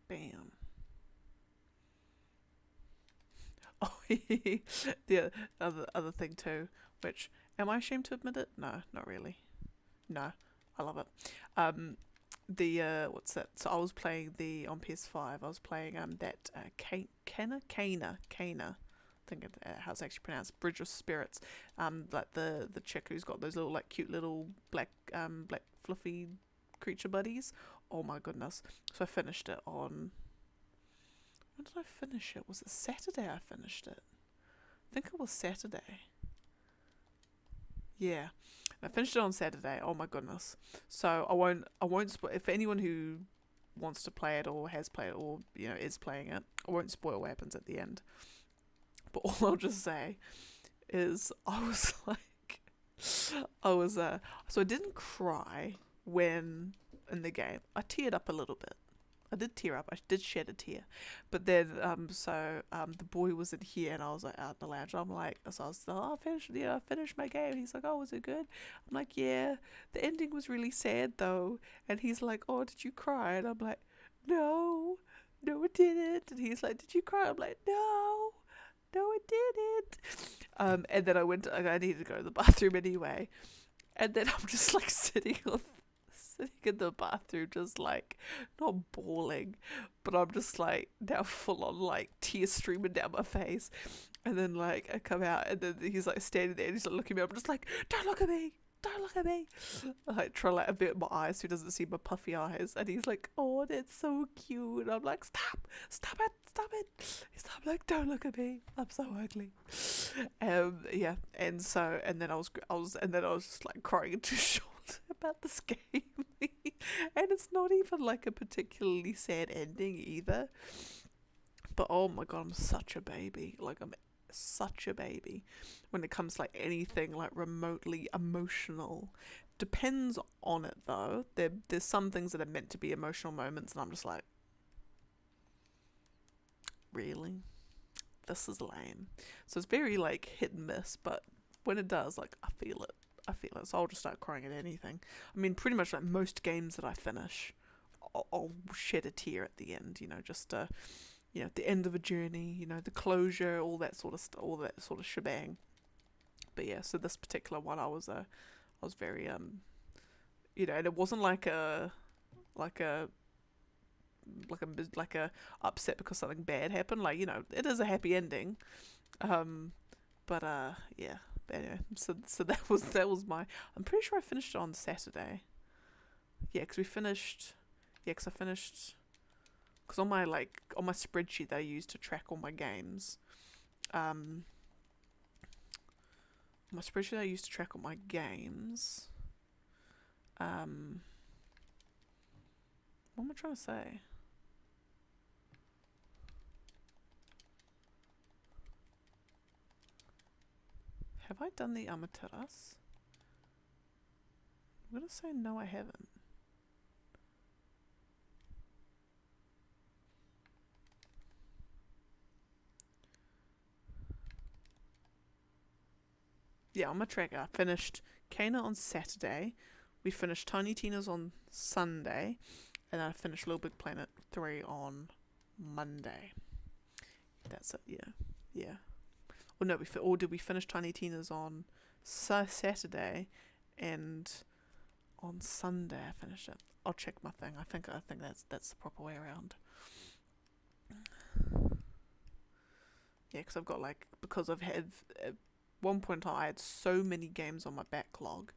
Bam. Oh, the other thing too, which, am I ashamed to admit it? No, not really. No, I love it. What's that? So I was playing on PS5. I was playing that Kana. I think how it's actually pronounced. Bridge of Spirits. Like the chick who's got those little like cute little black fluffy creature buddies. Oh my goodness! So I finished it on. When did I finish it? Was it Saturday? I finished it. I think it was Saturday. Yeah. I finished it on Saturday. Oh my goodness! So I won't. If anyone who wants to play it or has played it or is playing it, I won't spoil what happens at the end. But all I'll just say is I was like, so I didn't cry when in the game. I teared up a little bit. I did tear up. I did shed a tear, but then the boy was in here and I was like out in the lounge. I'm like, so I was I finished my game. He's like, oh, was it good? I'm like, yeah. The ending was really sad though, and he's like, oh, did you cry? And I'm like, no, it didn't. And he's like, did you cry? I'm like, no, it didn't. And then I needed to go to the bathroom anyway, and then I'm just like sitting in the bathroom, just like not bawling, but I'm just like now full on like tears streaming down my face. And then like I come out, and then he's like standing there, and he's like looking at me. I'm just like, don't look at me. I like try to like avert my eyes so he doesn't see my puffy eyes, and he's like, oh, that's so cute. And I'm like, stop it. He's like, don't look at me, I'm so ugly. Yeah, and then I was just like crying into his shoulder about this game. And it's not even like a particularly sad ending either, but oh my god, I'm such a baby. Like, I'm such a baby when it comes to like anything like remotely emotional. Depends on it though. There's some things that are meant to be emotional moments, and I'm just like, really, this is lame. So it's very like hit and miss, but when it does, like, I feel it. So I'll just start crying at anything. I mean, pretty much like most games that I finish, I'll shed a tear at the end. Just the end of a journey. The closure, all that sort of shebang. But yeah, so this particular one, I was very and it wasn't like a upset because something bad happened. Like, it is a happy ending. But yeah. But anyway, so that was my. I'm pretty sure I finished it on Saturday. Yeah, because I finished. Because on my spreadsheet that I use to track all my games, what am I trying to say? Have I done the Amaterasu? I'm gonna say no, I haven't. Yeah, on my tracker, I finished Kana on Saturday. We finished Tiny Tina's on Sunday, and then I finished Little Big Planet 3 on Monday. That's it. Yeah. Or no, or did we finish Tiny Tina's on Saturday, and on Sunday I finished it. I'll check my thing. I think that's the proper way around. Yeah, because I've got because I've had at one point in time I had so many games on my backlog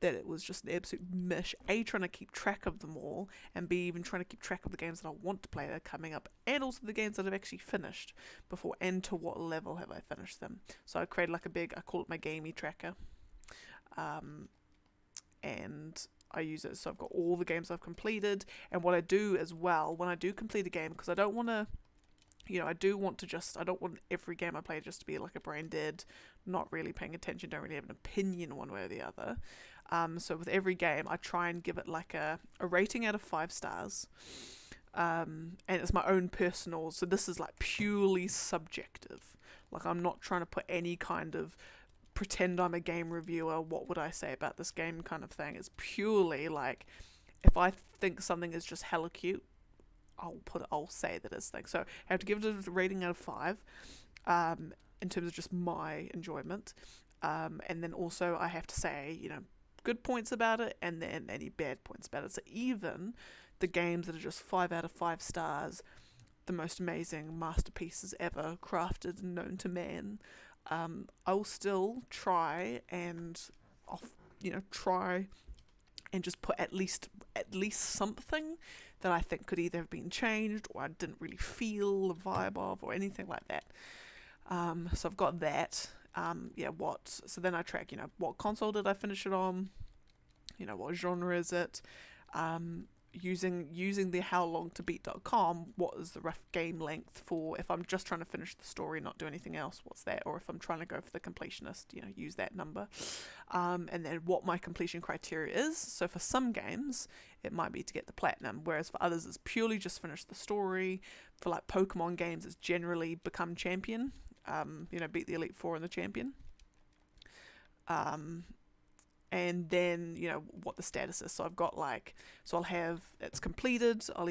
that it was just an absolute mish. A, trying to keep track of them all, and B, even trying to keep track of the games that I want to play that are coming up, and also the games that I've actually finished before, and to what level have I finished them. So I created I call it my gamey tracker, and I use it, so I've got all the games I've completed, and what I do as well, when I do complete a game, because I don't want to, I don't want every game I play just to be like a brain dead, not really paying attention, don't really have an opinion one way or the other. So with every game, I try and give it like a rating out of 5 stars. And it's my own personal, so this is like purely subjective. Like, I'm not trying to put any kind of pretend I'm a game reviewer, what would I say about this game kind of thing. It's purely like, if I think something is just hella cute, I'll say that it's thing. So I have to give it a rating out of 5, in terms of just my enjoyment. And then also I have to say, good points about it, and then any bad points about it. So even the games that are just 5 out of 5 stars, the most amazing masterpieces ever crafted and known to man, I'll still try and just put at least something that I think could either have been changed, or I didn't really feel the vibe of, or anything like that. So I've got that. So then I track, what console did I finish it on? What genre is it? Using the howlongtobeat.com, what is the rough game length for, if I'm just trying to finish the story, not do anything else, what's that? Or if I'm trying to go for the completionist, use that number. And then what my completion criteria is. So for some games, it might be to get the platinum, whereas for others, it's purely just finish the story. For like Pokemon games, it's generally become champion, beat the Elite Four and the champion. And then, what the status is. So I've got I'll have it's completed, I'll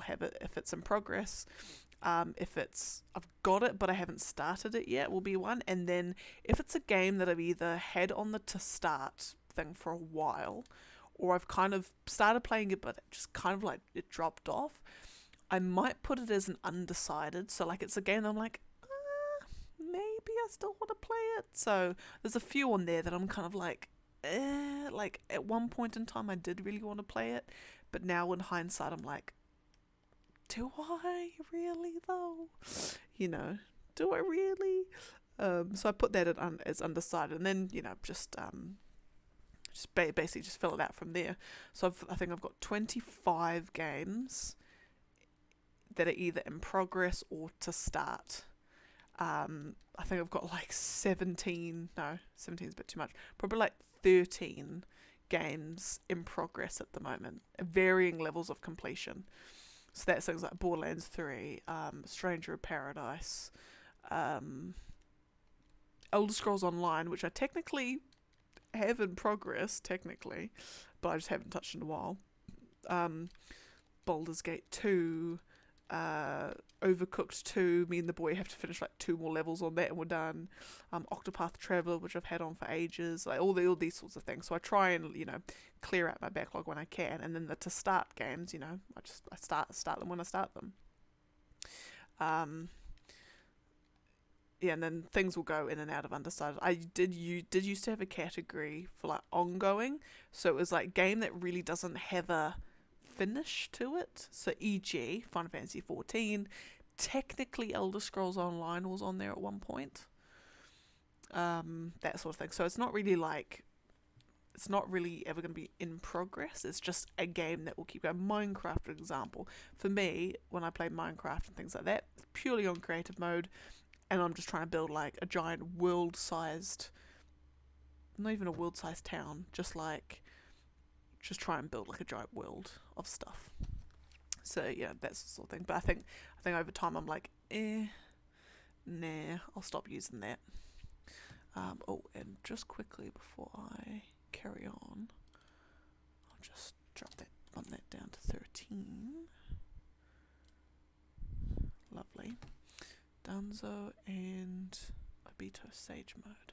have it if it's in progress. If I've got it but I haven't started it yet, will be one. And then if it's a game that I've either had on the to start thing for a while, or I've kind of started playing it but it just kind of like it dropped off, I might put it as an undecided. So it's a game that I'm like, maybe I still want to play it. So there's a few on there that I'm kind of like at one point in time I did really want to play it, but now in hindsight I'm like, do I really though? Do I really? So I put that as undecided, and then basically just fill it out from there. So I think I've got 25 games that are either in progress or to start. I think I've got 17 is a bit too much, probably 13 games in progress at the moment, varying levels of completion. So that's things like Borderlands 3, Stranger of Paradise, Elder Scrolls Online, which I technically have in progress, but I just haven't touched in a while. Baldur's Gate 2, Overcooked 2, me and the boy have to finish 2 more levels on that and we're done. Octopath Traveler, which I've had on for ages, all these sorts of things. So I try and clear out my backlog when I can, and then the to start games, I start them when I start them. And then things will go in and out of undecided. I did used to have a category for ongoing, so it was game that really doesn't have a finish to it. So e.g. Final Fantasy 14, technically Elder Scrolls Online was on there at one point, that sort of thing. So it's not really ever going to be in progress. It's just a game that will keep going. Minecraft, for example, for me, when I play Minecraft and things like that, it's purely on creative mode, and I'm just trying to build a giant world-sized, not even a world-sized town, just try and build a giant world of stuff. So that's the sort of thing. But I think over time I'm nah, I'll stop using that. And just quickly before I carry on, I'll just bump that down to 13. Lovely. Danzo and Obito Sage Mode.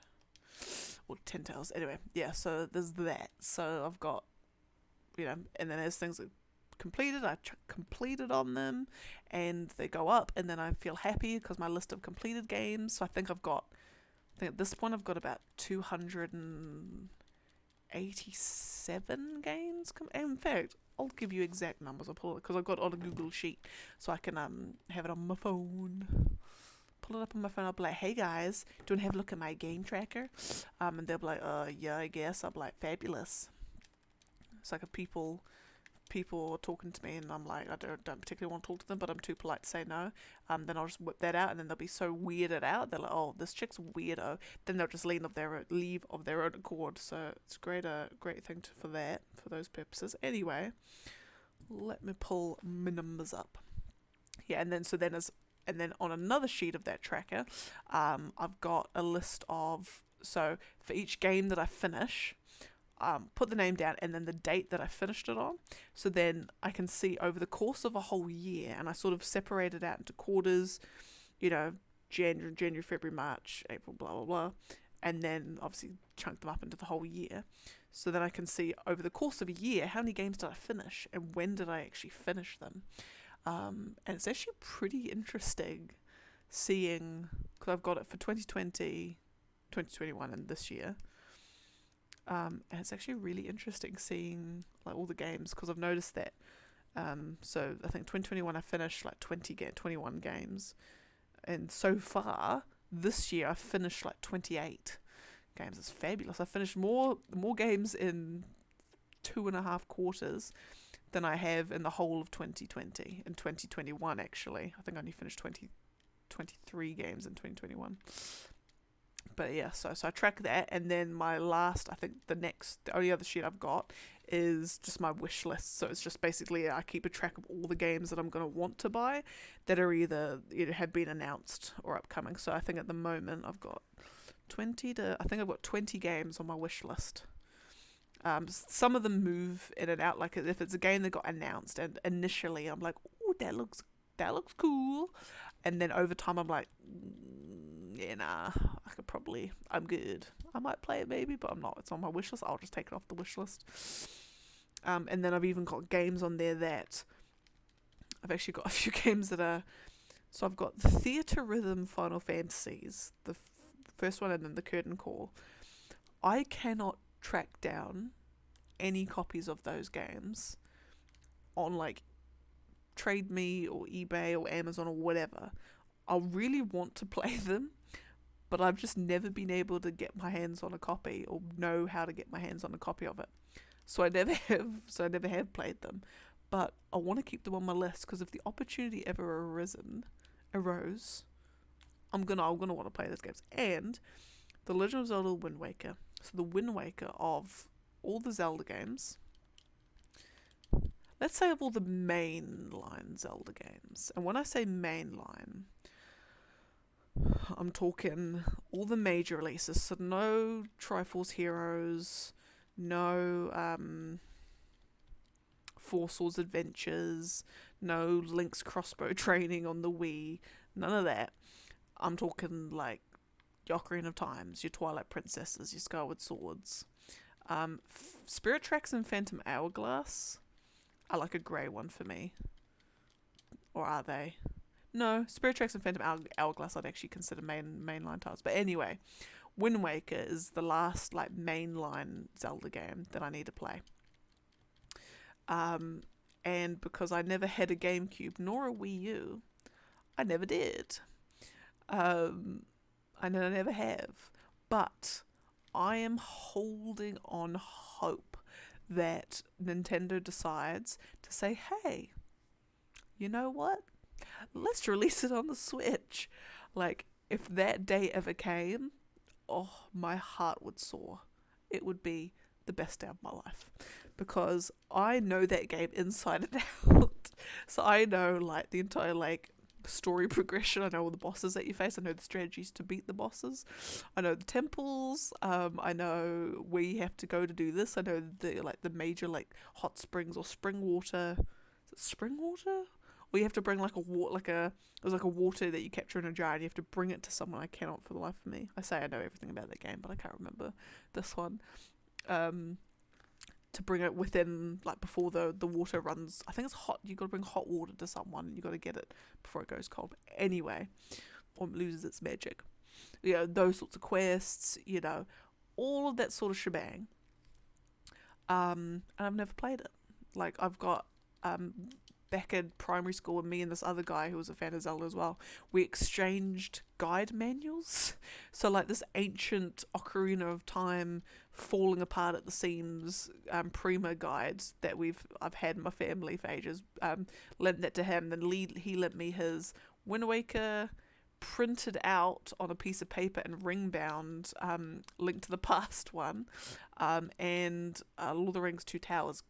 Or Ten Tails. Anyway, yeah, so there's that. So I've got, and then as things are completed, I completed on them, and they go up, and then I feel happy because my list of completed games. So I think at this point I've got about 287 games. In fact, I'll give you exact numbers. I'll pull it because I've got it on a Google sheet, so I can have it on my phone. Pull it up on my phone. I'll be like, "Hey guys, do you want to have a look at my game tracker?" And they'll be like, "Yeah, I guess." I'll be like, "Fabulous." It's like people are talking to me, and I'm like, I don't particularly want to talk to them, but I'm too polite to say no. Then I'll just whip that out, and then they'll be so weirded out. They're like, "Oh, this chick's weirdo." Then they'll just leave of their own accord. So it's a great thing for those purposes. Anyway, let me pull my numbers up. Yeah, and then on another sheet of that tracker, I've got a list of, so for each game that I finish, put the name down and then the date that I finished it on. So then I can see over the course of a whole year, and I sort of separate it out into quarters, January, February, March, April, blah, blah, blah. And then obviously chunk them up into the whole year. So then I can see over the course of a year, how many games did I finish and when did I actually finish them. And it's actually pretty interesting seeing, because I've got it for 2020, 2021 and this year. And it's actually really interesting seeing like all the games, because I've noticed that. So I think 2021 I finished like 21 games, and so far this year I've finished like 28 games. It's fabulous. I finished more games in 2.5 quarters than I have in the whole of 2020 and 2021. Actually, I think I only finished 23 games in 2021. But yeah, so I track that, and then my last, I think the only other sheet I've got is just my wish list. So it's just basically I keep a track of all the games that I'm going to want to buy that are either have been announced or upcoming. So I think at the moment I've got 20 games on my wish list. Some of them move in and out. Like if it's a game that got announced, and initially I'm like, "Oh, that looks cool," and then over time I'm like, "Yeah, nah, I'm good. I might play it maybe, but I'm not. It's on my wish list. I'll just take it off the wish list." And then I've even got games on there that I've actually got a few games that are. So I've got the Theatre Rhythm Final Fantasies, the first one, and then the Curtain Call. I cannot track down any copies of those games on like Trade Me or eBay or Amazon or whatever. I really want to play them, but I've just never been able to get my hands on a copy or know how to get my hands on a copy of it. So I never have played them, but I want to keep them on my list, because if the opportunity ever arose, I'm gonna want to play those games. And The Legend of Zelda Wind Waker. So the Wind Waker of all the Zelda games, let's say of all the mainline Zelda games, and when I say mainline, I'm talking all the major releases, so no Triforce Heroes, no Four Swords Adventures, no Link's Crossbow Training on the Wii, none of that. I'm talking like your Ocarina of Times, your Twilight Princesses, your Skyward Swords. Spirit Tracks and Phantom Hourglass are like a grey one for me. Or are they? No, Spirit Tracks and Phantom Hourglass I'd actually consider mainline titles. But anyway, Wind Waker is the last like mainline Zelda game that I need to play. And because I never had a GameCube nor a Wii U, I never did. I never have. But I am holding on hope that Nintendo decides to say, "Hey, you know what? Let's release it on the Switch." Like, if that day ever came, oh, my heart would soar. It would be the best day of my life, because I know that game inside and out. So I know like the entire like story progression. I know all the bosses that you face. I know the strategies to beat the bosses. I know the temples. I know where you have to go to do this. I know the major like hot springs or spring water. Is it spring water or you have to bring like it was like a water that you capture in a jar, and you have to bring it to someone. I cannot for the life of me. I say I know everything about that game, but I can't remember this one. To bring it within, like, before the water runs. I think it's hot. You got to bring hot water to someone, and you got to get it before it goes cold. Anyway, or it loses its magic. You know, those sorts of quests. You know, all of that sort of shebang. And I've never played it. Like, I've got back in primary school, and me and this other guy who was a fan of Zelda as well, we exchanged guide manuals. So like this ancient Ocarina of Time falling apart at the seams Prima guides that I've had in my family for ages, lent that to him. Then he lent me his Wind Waker printed out on a piece of paper and ring bound Link to the Past one, and Lord of the Rings Two Towers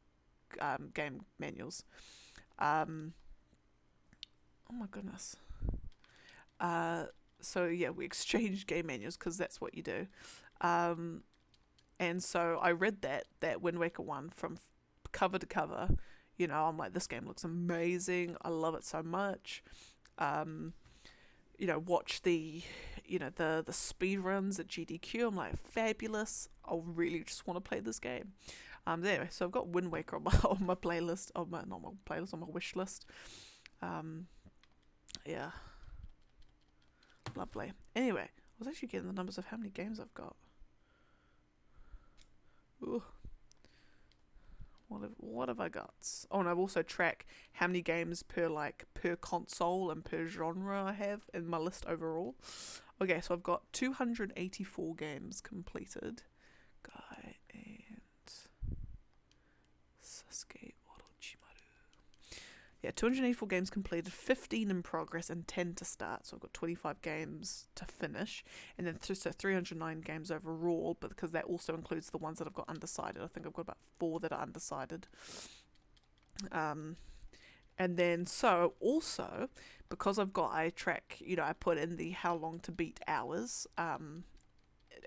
game manuals. Oh my goodness. So yeah, we exchanged game manuals because that's what you do. And so I read that Wind Waker one from cover to cover. You know, I'm like, this game looks amazing. I love it so much. You know, watch the speed runs at GDQ. I'm like, fabulous. I really just want to play this game. Anyway, so I've got Wind Waker on my playlist, on my wish list. Yeah, lovely. Anyway, I was actually getting the numbers of how many games I've got. Ooh. What have I got? Oh, and I've also tracked how many games per console and per genre I have in my list overall. Okay, so I've got 284 games completed. Guy and Sasuke Orochimaru. Yeah, 284 games completed, 15 in progress, and 10 to start. So I've got 25 games to finish, and then so 309 games overall. But because that also includes the ones that I've got undecided, I think I've got about 4 that are undecided. And then so also because I track, you know, I put in the how long to beat hours,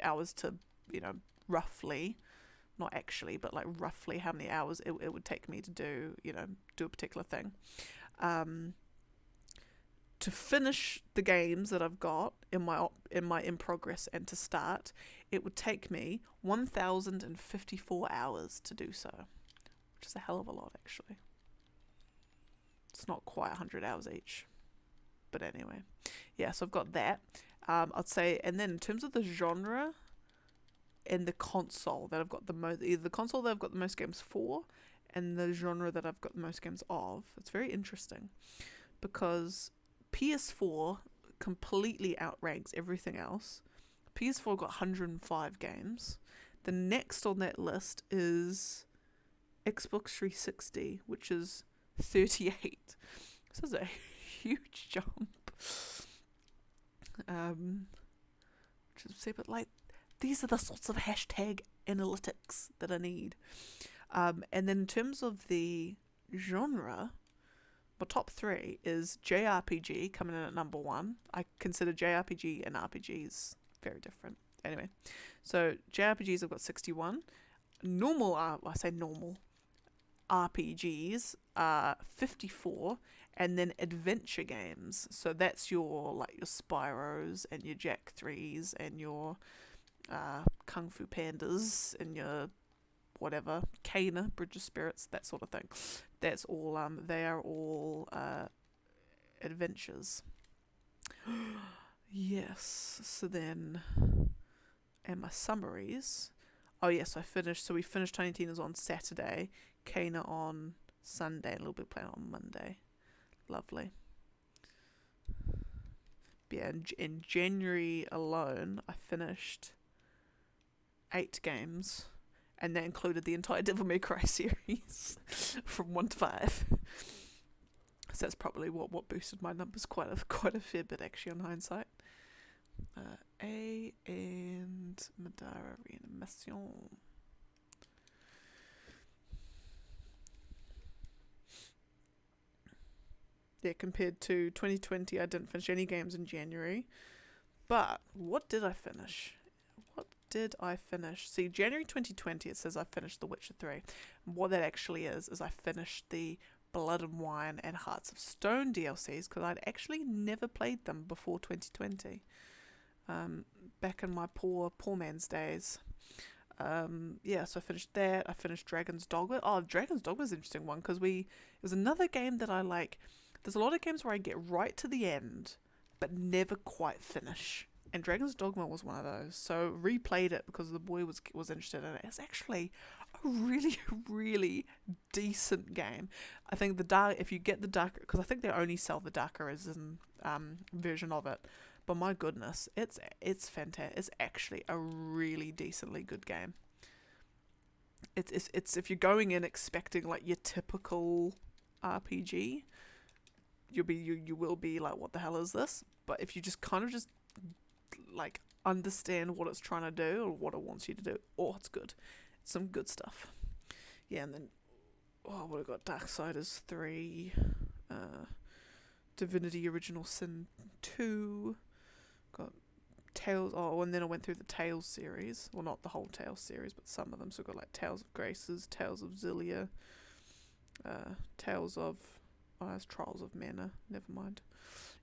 hours to, you know, roughly. Not actually, but like roughly how many hours it would take me to do a particular thing. To finish the games that I've got in my in progress and to start, it would take me 1,054 hours to do so, which is a hell of a lot actually. It's not quite 100 hours each, but anyway, yeah. So I've got that. I'd say, and then in terms of the genre. And the console that I've got the most, either the console that I've got the most games for, and the genre that I've got the most games of. It's very interesting because PS4 completely outranks everything else. PS4 got 105 games. The next on that list is Xbox 360, which is 38. This is a huge jump. Which is, but like, these are the sorts of hashtag analytics that I need. And then in terms of the genre, my top 3 is JRPG coming in at number 1. I consider JRPG and RPGs very different. Anyway, so JRPGs I've got 61. Normal RPGs are 54. And then adventure games. So that's your Spyros and your Jack 3s and your Kung Fu Pandas and your whatever, Kana, Bridge of Spirits, that sort of thing. That's all, they are all adventures. Yes, so then, and my summaries. Oh yes, we finished Tiny Tina's on Saturday, Kana on Sunday, and a little bit playing on Monday. Lovely. Yeah, in January alone, I finished 8 games, and that included the entire Devil May Cry series from 1 to 5. So that's probably what boosted my numbers quite a fair bit actually on hindsight. A and Madara Reanimation. Yeah, compared to 2020, I didn't finish any games in January. But what did I finish? See, January 2020, it says I finished The Witcher 3. And what that actually is I finished the Blood and Wine and Hearts of Stone DLCs because I'd actually never played them before 2020. Back in my poor man's days. Yeah, so I finished that. I finished Dragon's Dogma. Oh, Dragon's Dogma is an interesting one because it was another game that I like. There's a lot of games where I get right to the end but never quite finish. And Dragon's Dogma was one of those. So replayed it because the boy was interested in it. It's actually a really, really decent game. I think if you get the dark, because I think they only sell the Dark Arisen version of it. But my goodness, it's fantastic. It's actually a really decently good game. It's if you're going in expecting like your typical RPG, you will be like, what the hell is this? But if you just kind of just like understand what it's trying to do or what it wants you to do, oh, it's good. It's some good stuff. Yeah, and then what have I got? Darksiders 3, Divinity Original Sin 2, got Tales. Oh, and then I went through the Tales series. Well, not the whole Tales series, but some of them. So I got like Tales of Graces, Tales of Zillia, Tales of it's Trials of Mana. Never mind.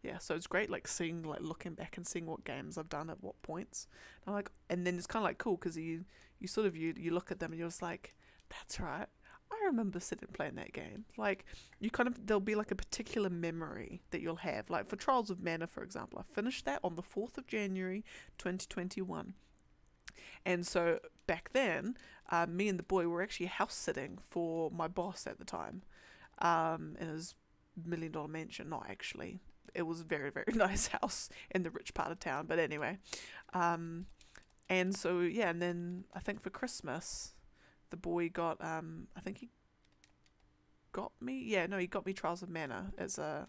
Yeah, so it's great, like looking back and seeing what games I've done at what points. And then it's kind of like cool because you look at them and you're just like, that's right. I remember sitting and playing that game. Like there'll be like a particular memory that you'll have. Like for Trials of Mana, for example, I finished that on the 4th of January, 2021. And so back then, me and the boy were actually house sitting for my boss at the time, in his $1 million mansion. Not actually. It was a very, very nice house in the rich part of town. But anyway, and so, yeah, and then I think for Christmas, the boy got, I think he got me Trials of Mana as a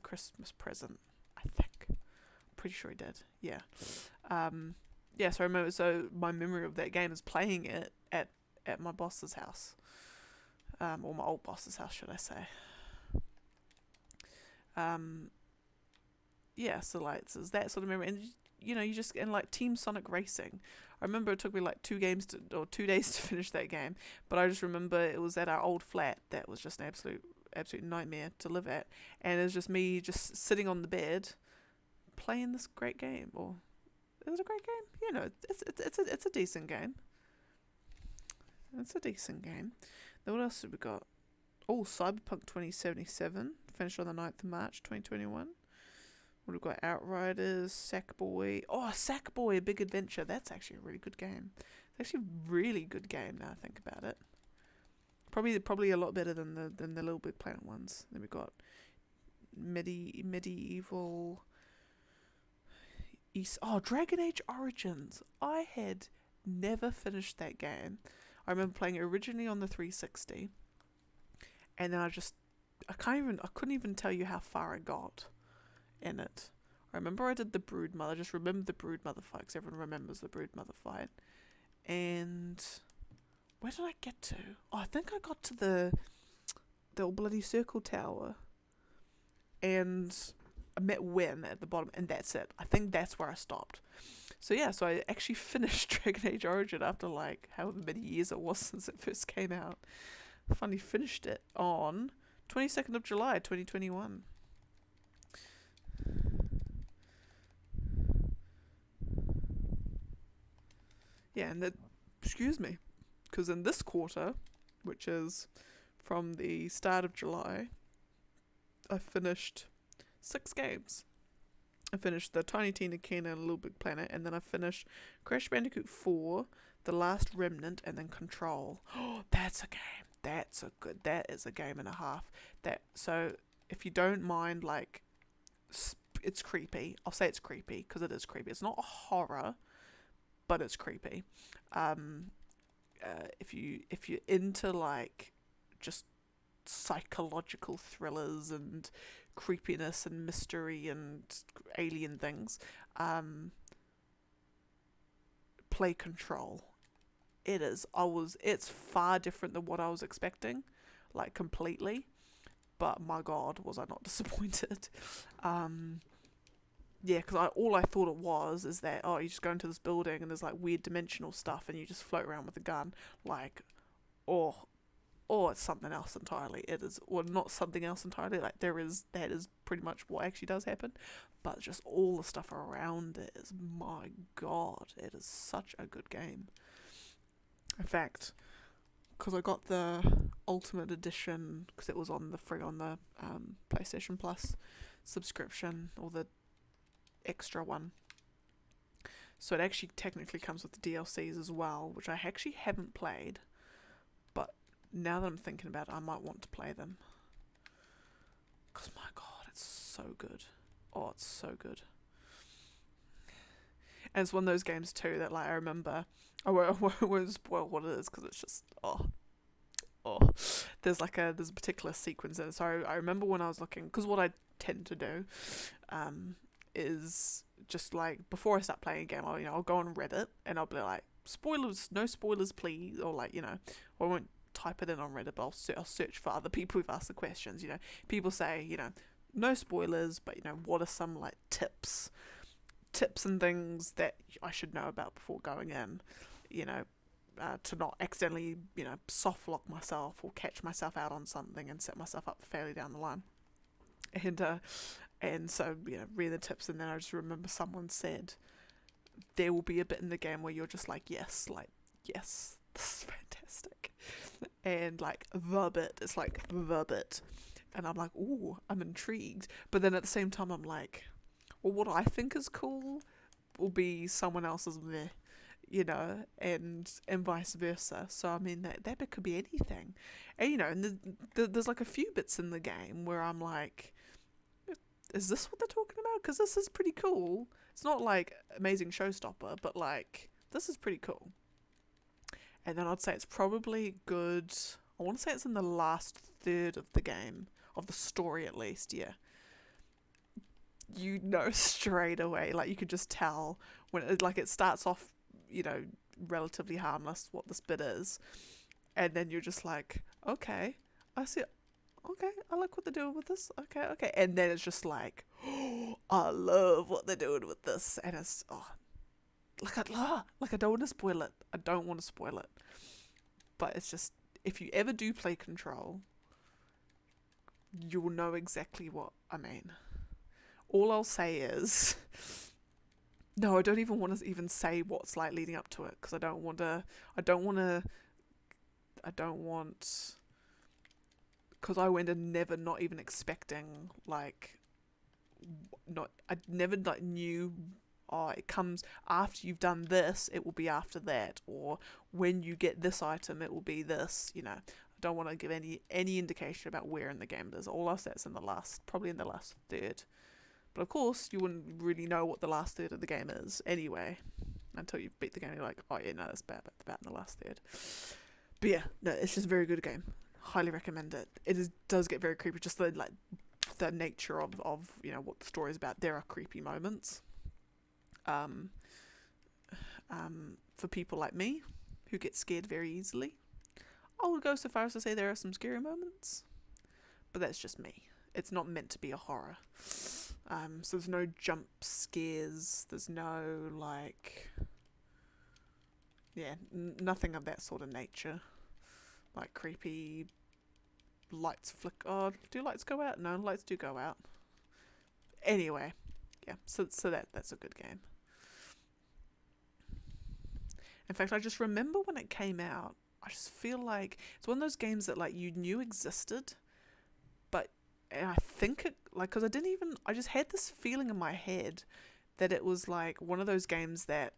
Christmas present, I think. Pretty sure he did, yeah. Yeah, so I remember, my memory of that game is playing it at my boss's house. Or my old boss's house, should I say. Yeah, so it's that sort of memory, and you just, and like Team Sonic Racing. I remember it took me like 2 days to finish that game, but I just remember it was at our old flat that was just an absolute nightmare to live at, and it was just me just sitting on the bed playing this great game. Or is it a great game? It's a decent game. It's a decent game. Then what else have we got? Oh, Cyberpunk 2077, finished on the 9th of March 2021. What have we got? Outriders, Sackboy. Oh, Sackboy, A Big Adventure. That's actually a really good game. It's actually a really good game now I think about it. Probably a lot better than the Little Big Planet ones. Then we've got Medieval East. Oh, Dragon Age Origins. I had never finished that game. I remember playing it originally on the 360. And then I couldn't even tell you how far I got in it. I remember I did the Broodmother. I just remember the Broodmother fight because everyone remembers the Broodmother fight. And where did I get to? Oh, I think I got to the old bloody circle tower. And I met Wynn at the bottom, and that's it. I think that's where I stopped. So yeah, so I actually finished Dragon Age Origin after like however many years it was since it first came out. I finally finished it on 22nd of July 2021. Yeah, and excuse me, because in this quarter, which is from the start of July, I finished 6 games. I finished the Tiny Tina Kena and Little Big Planet, and then I finished Crash Bandicoot 4, The Last Remnant, and then Control. Oh, that's a game. That is a game and a half. So if you don't mind, like, it's creepy. I'll say it's creepy because it is creepy. It's not a horror, but it's creepy. If you're into like just psychological thrillers and creepiness and mystery and alien things, play Control. It's far different than what I was expecting, like completely, but my god, was I not disappointed. Yeah, because all I thought it was is that, oh, you just go into this building and there's like weird dimensional stuff and you just float around with a gun, like, oh, or it's something else entirely. It is, or not something else entirely. Like that is pretty much what actually does happen, but just all the stuff around it is, my god, it is such a good game. In fact, because I got the Ultimate Edition because it was on the free on the PlayStation Plus subscription, or the extra one. So it actually technically comes with the DLCs as well, which I actually haven't played. But now that I'm thinking about it, I might want to play them. Because my god, it's so good. Oh, it's so good. And it's one of those games too that, like, I remember, I won't spoil what it is because it's just, oh. There's a particular sequence in it. So I remember when I was looking, because what I tend to do is just like before I start playing a game, I'll go on Reddit and I'll be like, spoilers, no spoilers please, or like, I won't type it in on Reddit, but I'll search for other people who've asked the questions. People say, no spoilers, but what are some like tips and things that I should know about before going in, to not accidentally, soft lock myself or catch myself out on something and set myself up for failure down the line. And so, read the tips, and then I just remember someone said, there will be a bit in the game where you're just like, yes, this is fantastic. And like the bit. And I'm like, ooh, I'm intrigued. But then at the same time, I'm like, well, what I think is cool will be someone else's meh, and vice versa. So, I mean, that bit could be anything. And, and there's like a few bits in the game where I'm like, is this what they're talking about? Because this is pretty cool. It's not like amazing showstopper, but like, this is pretty cool. And then I'd say it's probably good. I want to say it's in the last third of the game, of the story at least, yeah. Straight away, like you could just tell when it starts off, relatively harmless what this bit is. And then you're just like, okay, I see it. Okay, I like what they're doing with this. Okay. And then it's just like, oh, I love what they're doing with this. And it's, I don't want to spoil it. But it's just, if you ever do play Control, you'll know exactly what I mean. All I'll say is, no, I don't even want to even say what's like leading up to it, because I don't want, because I went in never not even expecting, like, I never like knew, oh, it comes after you've done this, it will be after that, or when you get this item, it will be this, I don't want to give any indication about where in the game it is. All I'll say is probably in the last third. But of course, you wouldn't really know what the last third of the game is anyway, until you beat the game. You're like, oh yeah, no, that's bad in the last third. But yeah, no, it's just a very good game. Highly recommend it. Does get very creepy. Just the nature of what the story is about. There are creepy moments. For people like me, who get scared very easily, I would go so far as to say there are some scary moments. But that's just me. It's not meant to be a horror. So there's no jump scares. There's no nothing of that sort of nature. Like creepy lights flick. Oh, do lights go out? No, lights do go out. Anyway, yeah. So that's a good game. In fact, I just remember when it came out, I just feel like it's one of those games that like you knew existed, but I think it because I just had this feeling in my head that it was like one of those games that,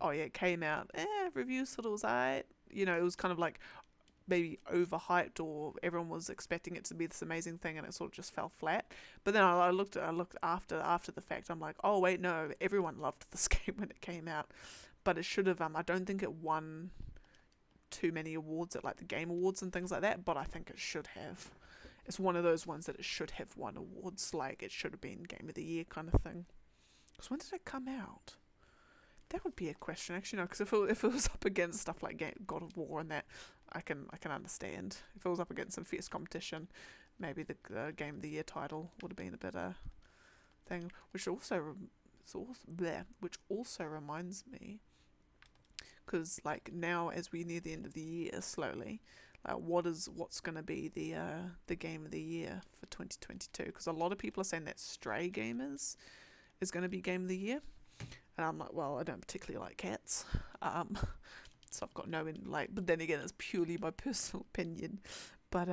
oh yeah, it came out, reviews sort of was alright. It was kind of like maybe overhyped, or everyone was expecting it to be this amazing thing, and it sort of just fell flat. But then I looked after the fact. I'm like, oh wait, no, everyone loved this game when it came out, but it should have. I don't think it won too many awards at like the Game Awards and things like that, but I think it should have. It's one of those ones that it should have won awards, like it should have been Game of the Year kind of thing. Because when did it come out? That would be a question, actually. No, because if it was up against stuff like God of War and that, I can understand. If it was up against some fierce competition, maybe the Game of the Year title would have been a better thing. Which also reminds me, because like now as we near the end of the year slowly, What's going to be the game of the year for 2022? Because a lot of people are saying that Stray Gamers is going to be game of the year, and I'm like, well, I don't particularly like cats, so I've got no But then again, it's purely my personal opinion. But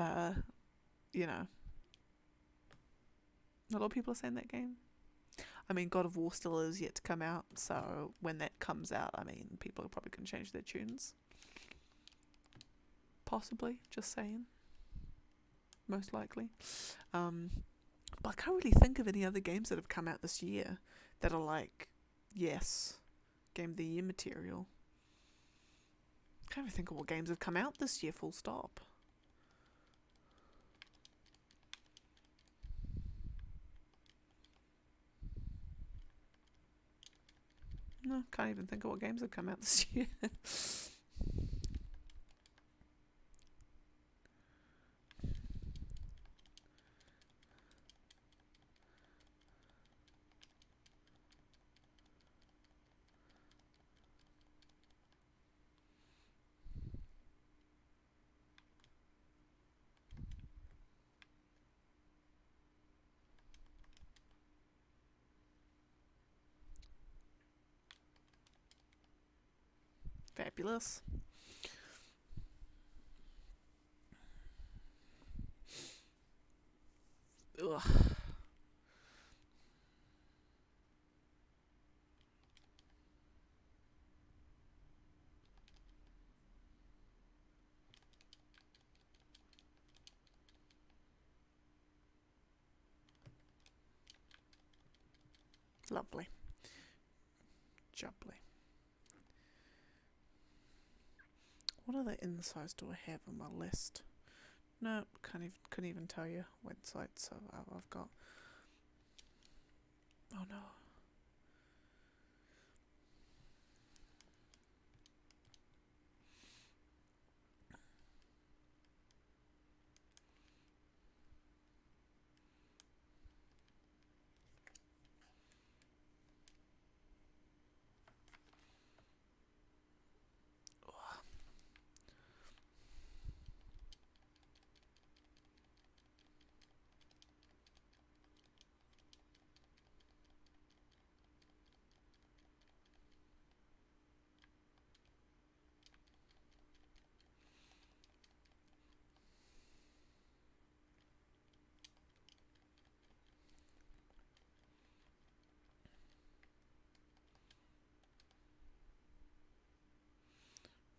you know, a lot of people are saying that game. I mean, God of War still is yet to come out, so when that comes out, I mean, people are probably going to change their tunes. Possibly, just saying. Most likely. But I can't really think of any other games that have come out this year that are like, yes, game of the year material. I can't even think of what games have come out this year, full stop. No, can't even think of what games have come out this year. Fabulous. Ugh. Lovely. Jubbly. What other insights do I have on my list? No, couldn't even tell you what sites I've got. Oh no.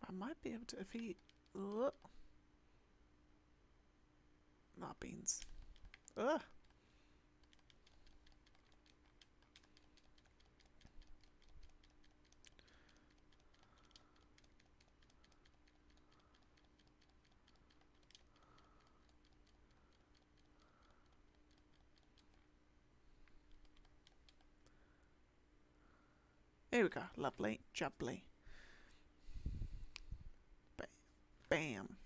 I might be able to if he. Ugh. Not beans. Ugh. There we go. Lovely. Jubbly. Bam.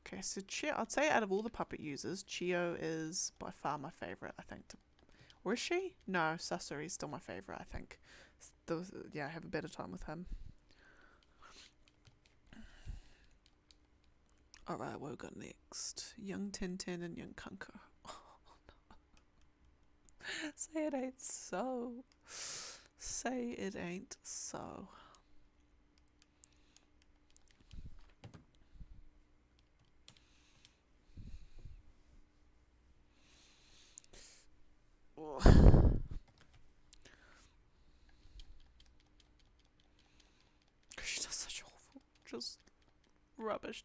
Okay, so Chio, I'd say out of all the puppet users, Chio is by far my favourite, I think. Or is she? No, Sasori's still my favourite, I think. I have a better time with him. Alright, what we got next? Young Tintin and Young Kunko. Oh, no. Say it ain't so. Say it ain't so. She does such awful, just rubbish.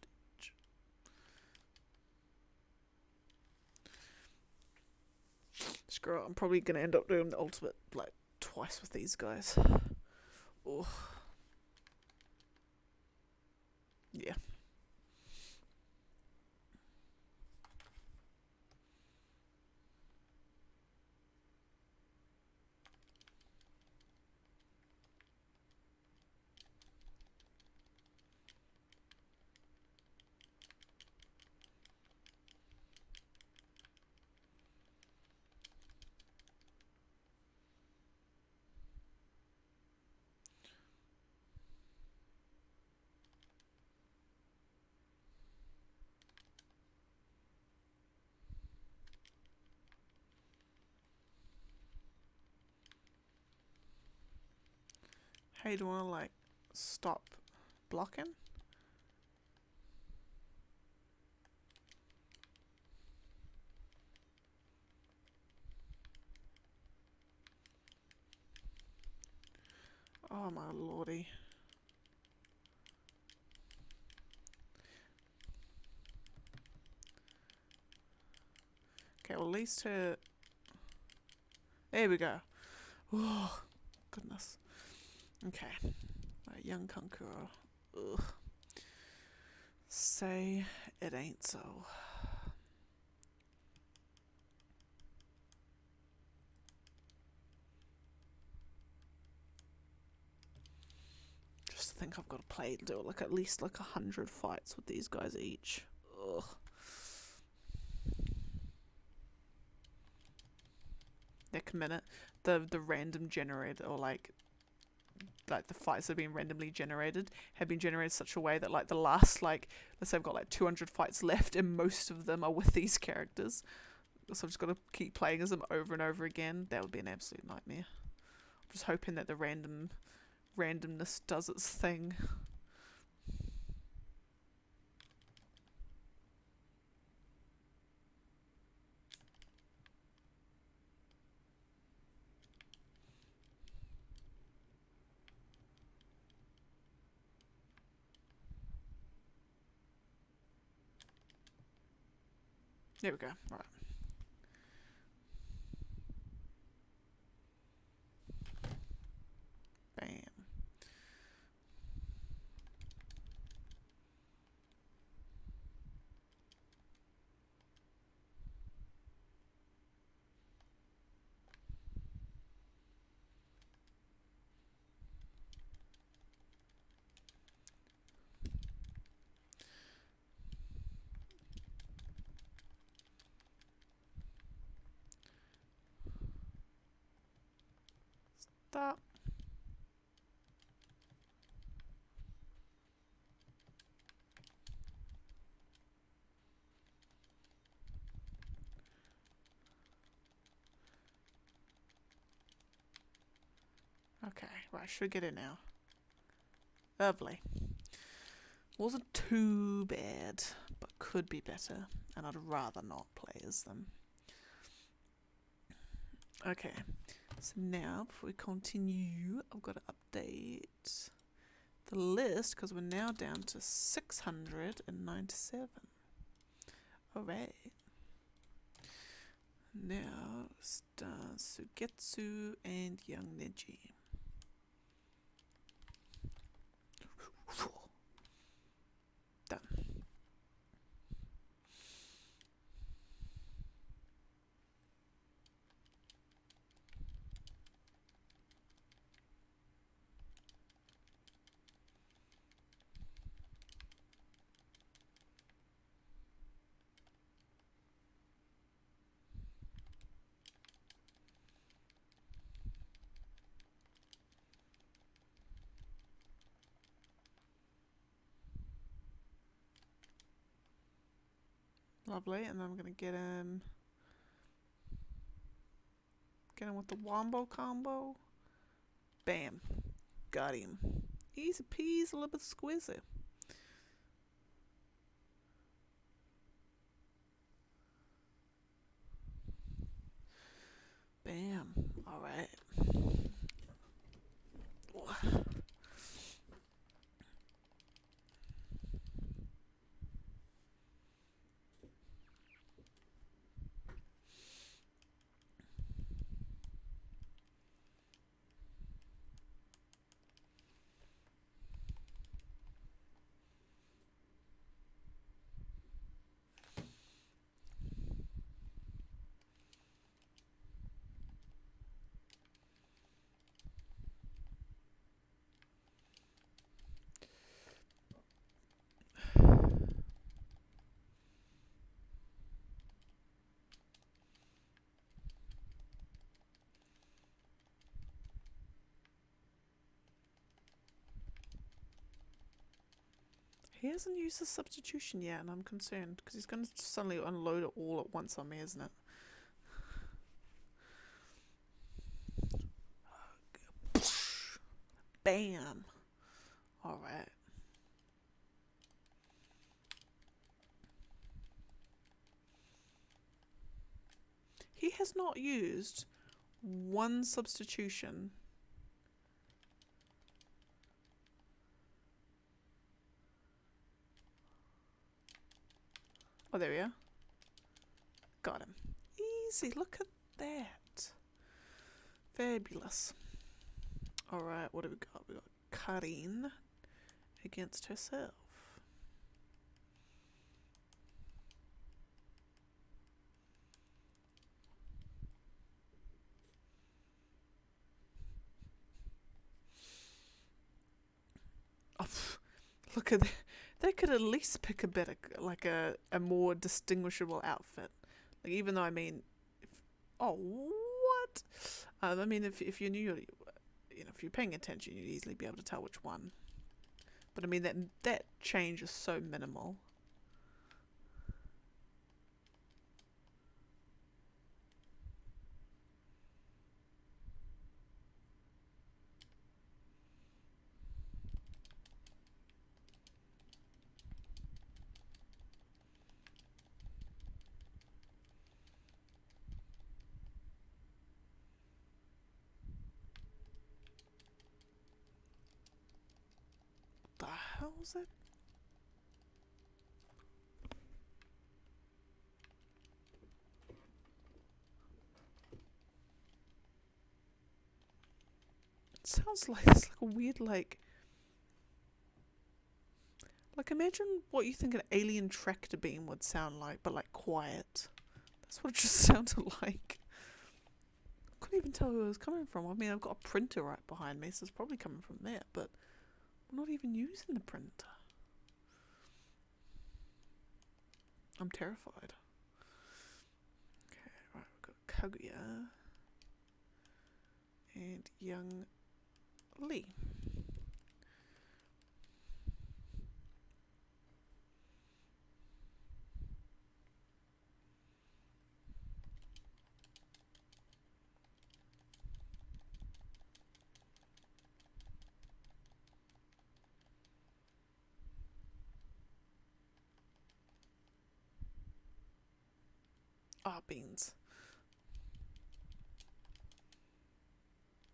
Screw it, I'm probably gonna end up doing the ultimate like twice with these guys. Oh. Yeah. Hey, do you wanna like stop blocking? Oh my lordy. Okay, well at least her... There we go. Oh, goodness. Okay. A young conqueror. Ugh. Say it ain't so. Just to think I've got to play do like at least like 100 fights with these guys each. Ugh. Next minute, the random generated or like the fights that have been randomly generated have been generated such a way that like the last like let's say I've got like 200 fights left and most of them are with these characters, so I've just got to keep playing as them over and over again. That would be an absolute nightmare. I'm just hoping that the randomness does its thing. There we go. Right. Bam. Stop. Okay, right, should get it now. Lovely. Wasn't too bad, but could be better, and I'd rather not play as them. Okay, so now before we continue, I've got to update the list because we're now down to 697. Alright. Now it's Sugetsu and Young Neji. Done. Lovely, and then I'm gonna get in with the wombo combo. Bam. Got him. Easy peasy, a little bit squizzy. Bam. Alright. He hasn't used the substitution yet, and I'm concerned because he's going to suddenly unload it all at once on me, isn't it? Bam. Alright. He has not used one substitution. Oh, there we are. Got him. Easy. Look at that. Fabulous. Alright, what have we got? We got Karin against herself. Oh, look at that. They could at least pick a better, like a more distinguishable outfit. Like, even though, I mean, oh, what? I mean, if you knew, if you're paying attention, you'd easily be able to tell which one. But I mean, that change is so minimal. What the hell is that? It sounds like it's like a weird, like imagine what you think an alien tractor beam would sound like, but like quiet. That's what it just sounded like. I couldn't even tell who it was coming from. I mean, I've got a printer right behind me, so it's probably coming from there, but I'm not even using the printer. I'm terrified. Okay, right, we've got Kaguya and young Lee. Ah, beans.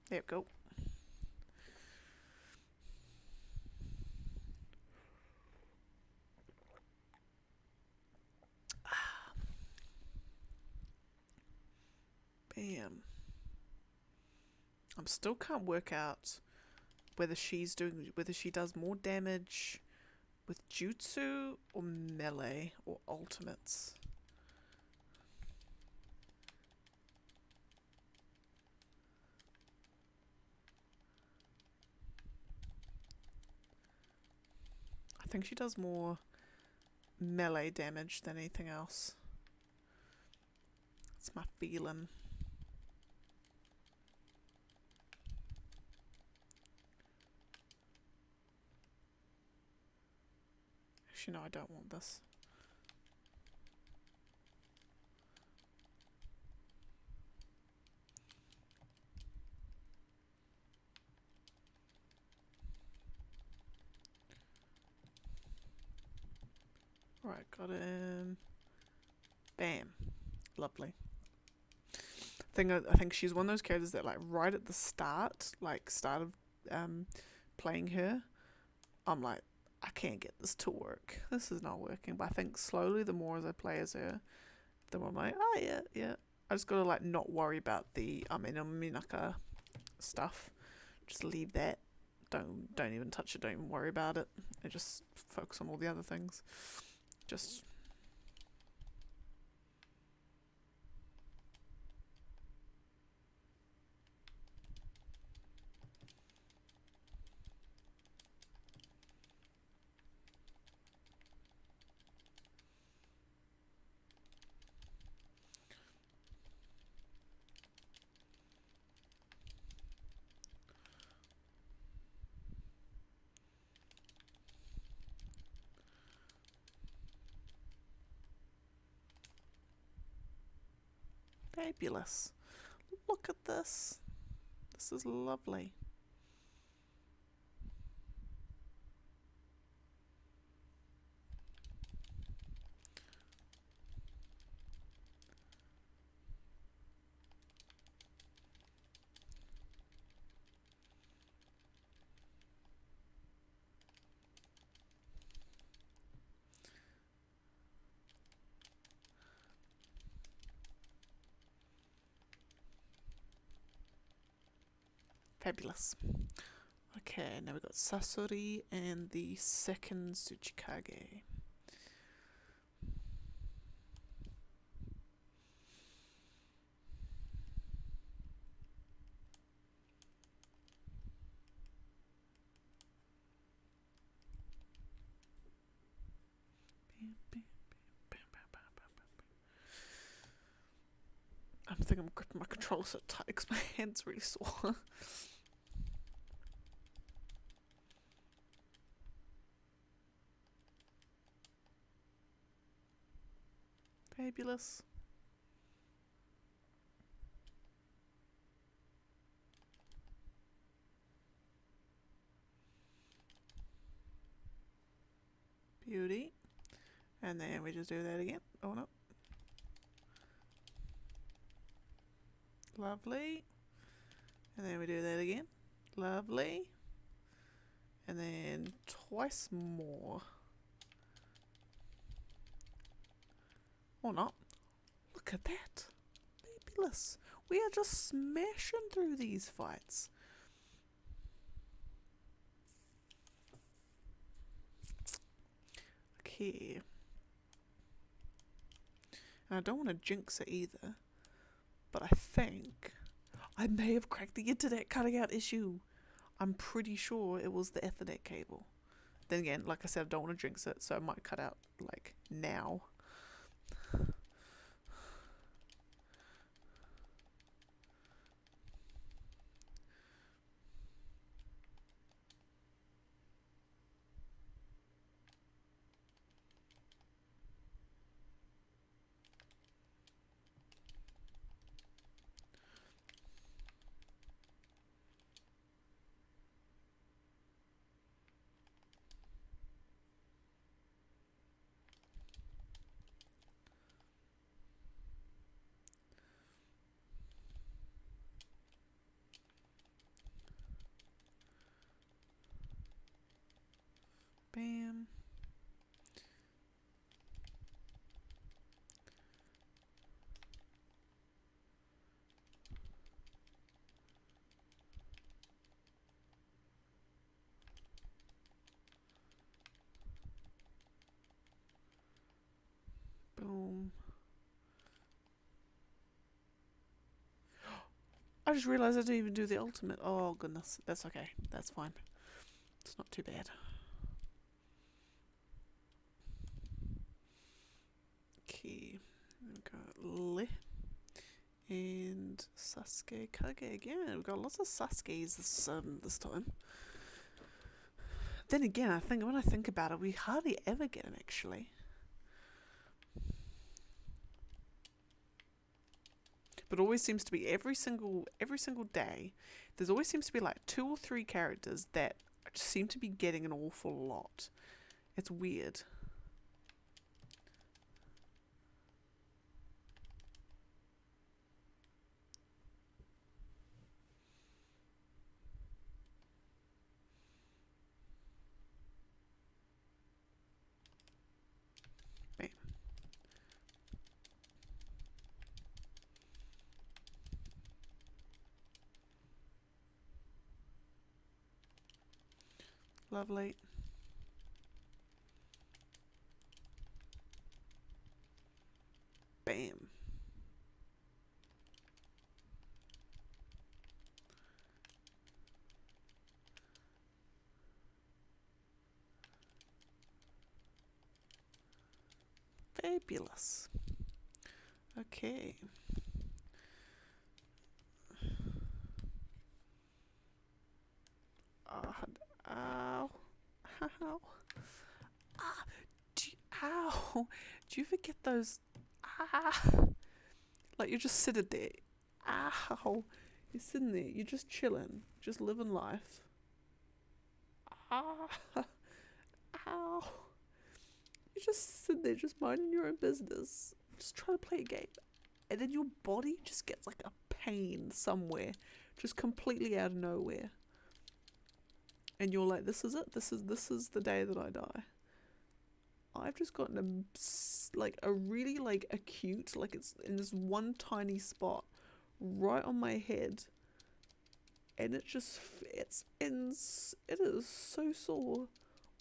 There we go. Bam. I still can't work out whether she does more damage with jutsu or melee or ultimates. I think she does more melee damage than anything else. That's my feeling. Actually, no, I don't want this. Right, got him. Bam. Lovely. I think she's one of those characters that, like, right at the start of playing her, I'm like, I can't get this to work. This is not working. But I think slowly, the more as I play as her, the more I'm like, oh yeah. I just gotta like not worry about the Minaka stuff. Just leave that. Don't even touch it. Don't even worry about it. And just focus on all the other things. Just. Fabulous. Look at this. This is lovely. Fabulous. Okay, now we've got Sasori and the second Tsuchikage. I think I'm gripping my controller so tight because my hand's really sore. Fabulous. Beauty. And then we just do that again. Oh no. Lovely. And then we do that again. Lovely. And then twice more. Or not. Look at that. Fabulous. We are just smashing through these fights. Okay. And I don't want to jinx it either. But I think I may have cracked the internet cutting out issue. I'm pretty sure it was the Ethernet cable. Then again, like I said, I don't want to jinx it, so I might cut out, like, now. Bam. Boom. I just realised I didn't even do the ultimate. Oh goodness, that's okay. That's fine. It's not too bad. Okay, we've got Le and Sasuke Kage again. We've got lots of Sasuke's this time. Then again, I think when I think about it, we hardly ever get him actually. But it always seems to be every single day. There's always seems to be like 2 or 3 characters that seem to be getting an awful lot. It's weird. Bam. Lovely. Bam. Fabulous. Okay. Ow. Ow. Ah. Ow. Do you ever get those? Ah. Like you're just sitting there. Ow. You're sitting there. You're just chilling. Just living life. Ah. Ow. You just sit there, just minding your own business, just trying to play a game, and then your body just gets like a pain somewhere, just completely out of nowhere, and you're like, "This is it. This is the day that I die." I've just gotten a really like acute, like it's in this one tiny spot, right on my head, and it is so sore.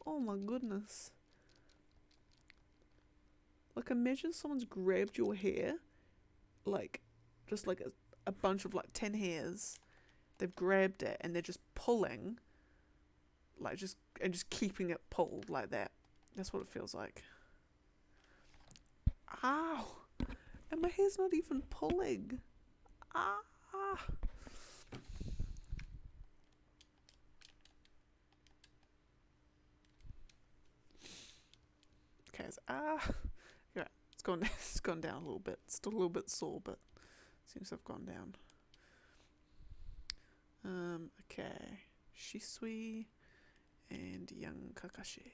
Oh my goodness. Like, imagine someone's grabbed your hair, like, just like a bunch of like 10 hairs. They've grabbed it and they're just pulling, like, just keeping it pulled like that. That's what it feels like. Ow! And my hair's not even pulling. Ah! Okay, yeah, it's gone down a little bit. Still a little bit sore, but seems to have gone down. Okay. Shisui and young Kakashi.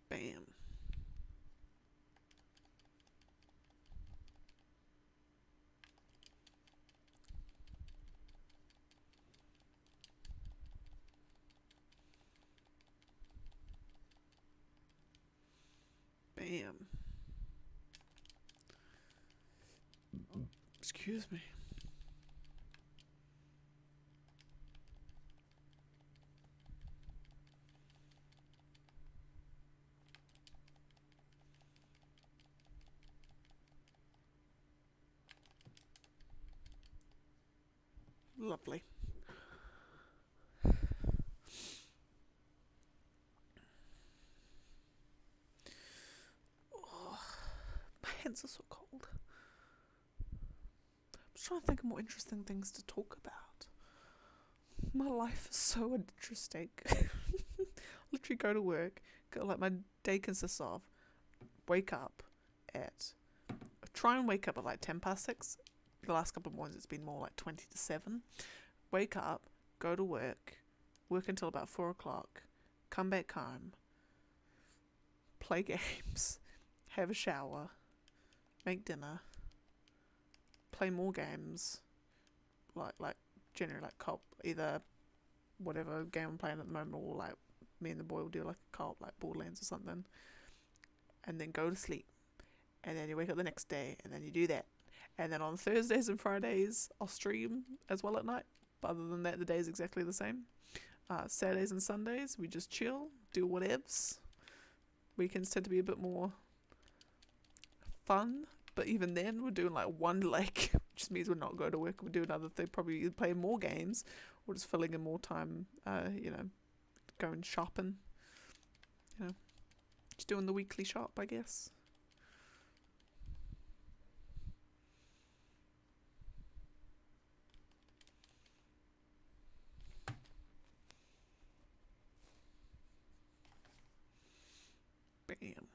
Bam. Bam. Excuse me. Lovely. Oh, my hands are so cold. I'm just trying to think of more interesting things to talk about. My life is so interesting. Literally go to work. Like, my day consists of wake up at... Try and wake up at like 6:10. The last couple of mornings it's been more like 7:20. Wake up, go to work until about 4 o'clock, come back home, play games, have a shower, make dinner, play more games, like generally like co-op, either whatever game I'm playing at the moment, or like me and the boy will do like a co-op, like Borderlands or something, and then go to sleep, and then you wake up the next day, and then you do that, and then on Thursdays and Fridays I'll stream as well at night, but other than that the day is exactly the same. Saturdays and Sundays we just chill, do whatevs. Weekends tend to be a bit more fun, but even then we're doing like one leg, which just means we're not going to work, we're doing other things, probably either playing more games or just filling in more time, going shopping, just doing the weekly shop, I guess. Bam.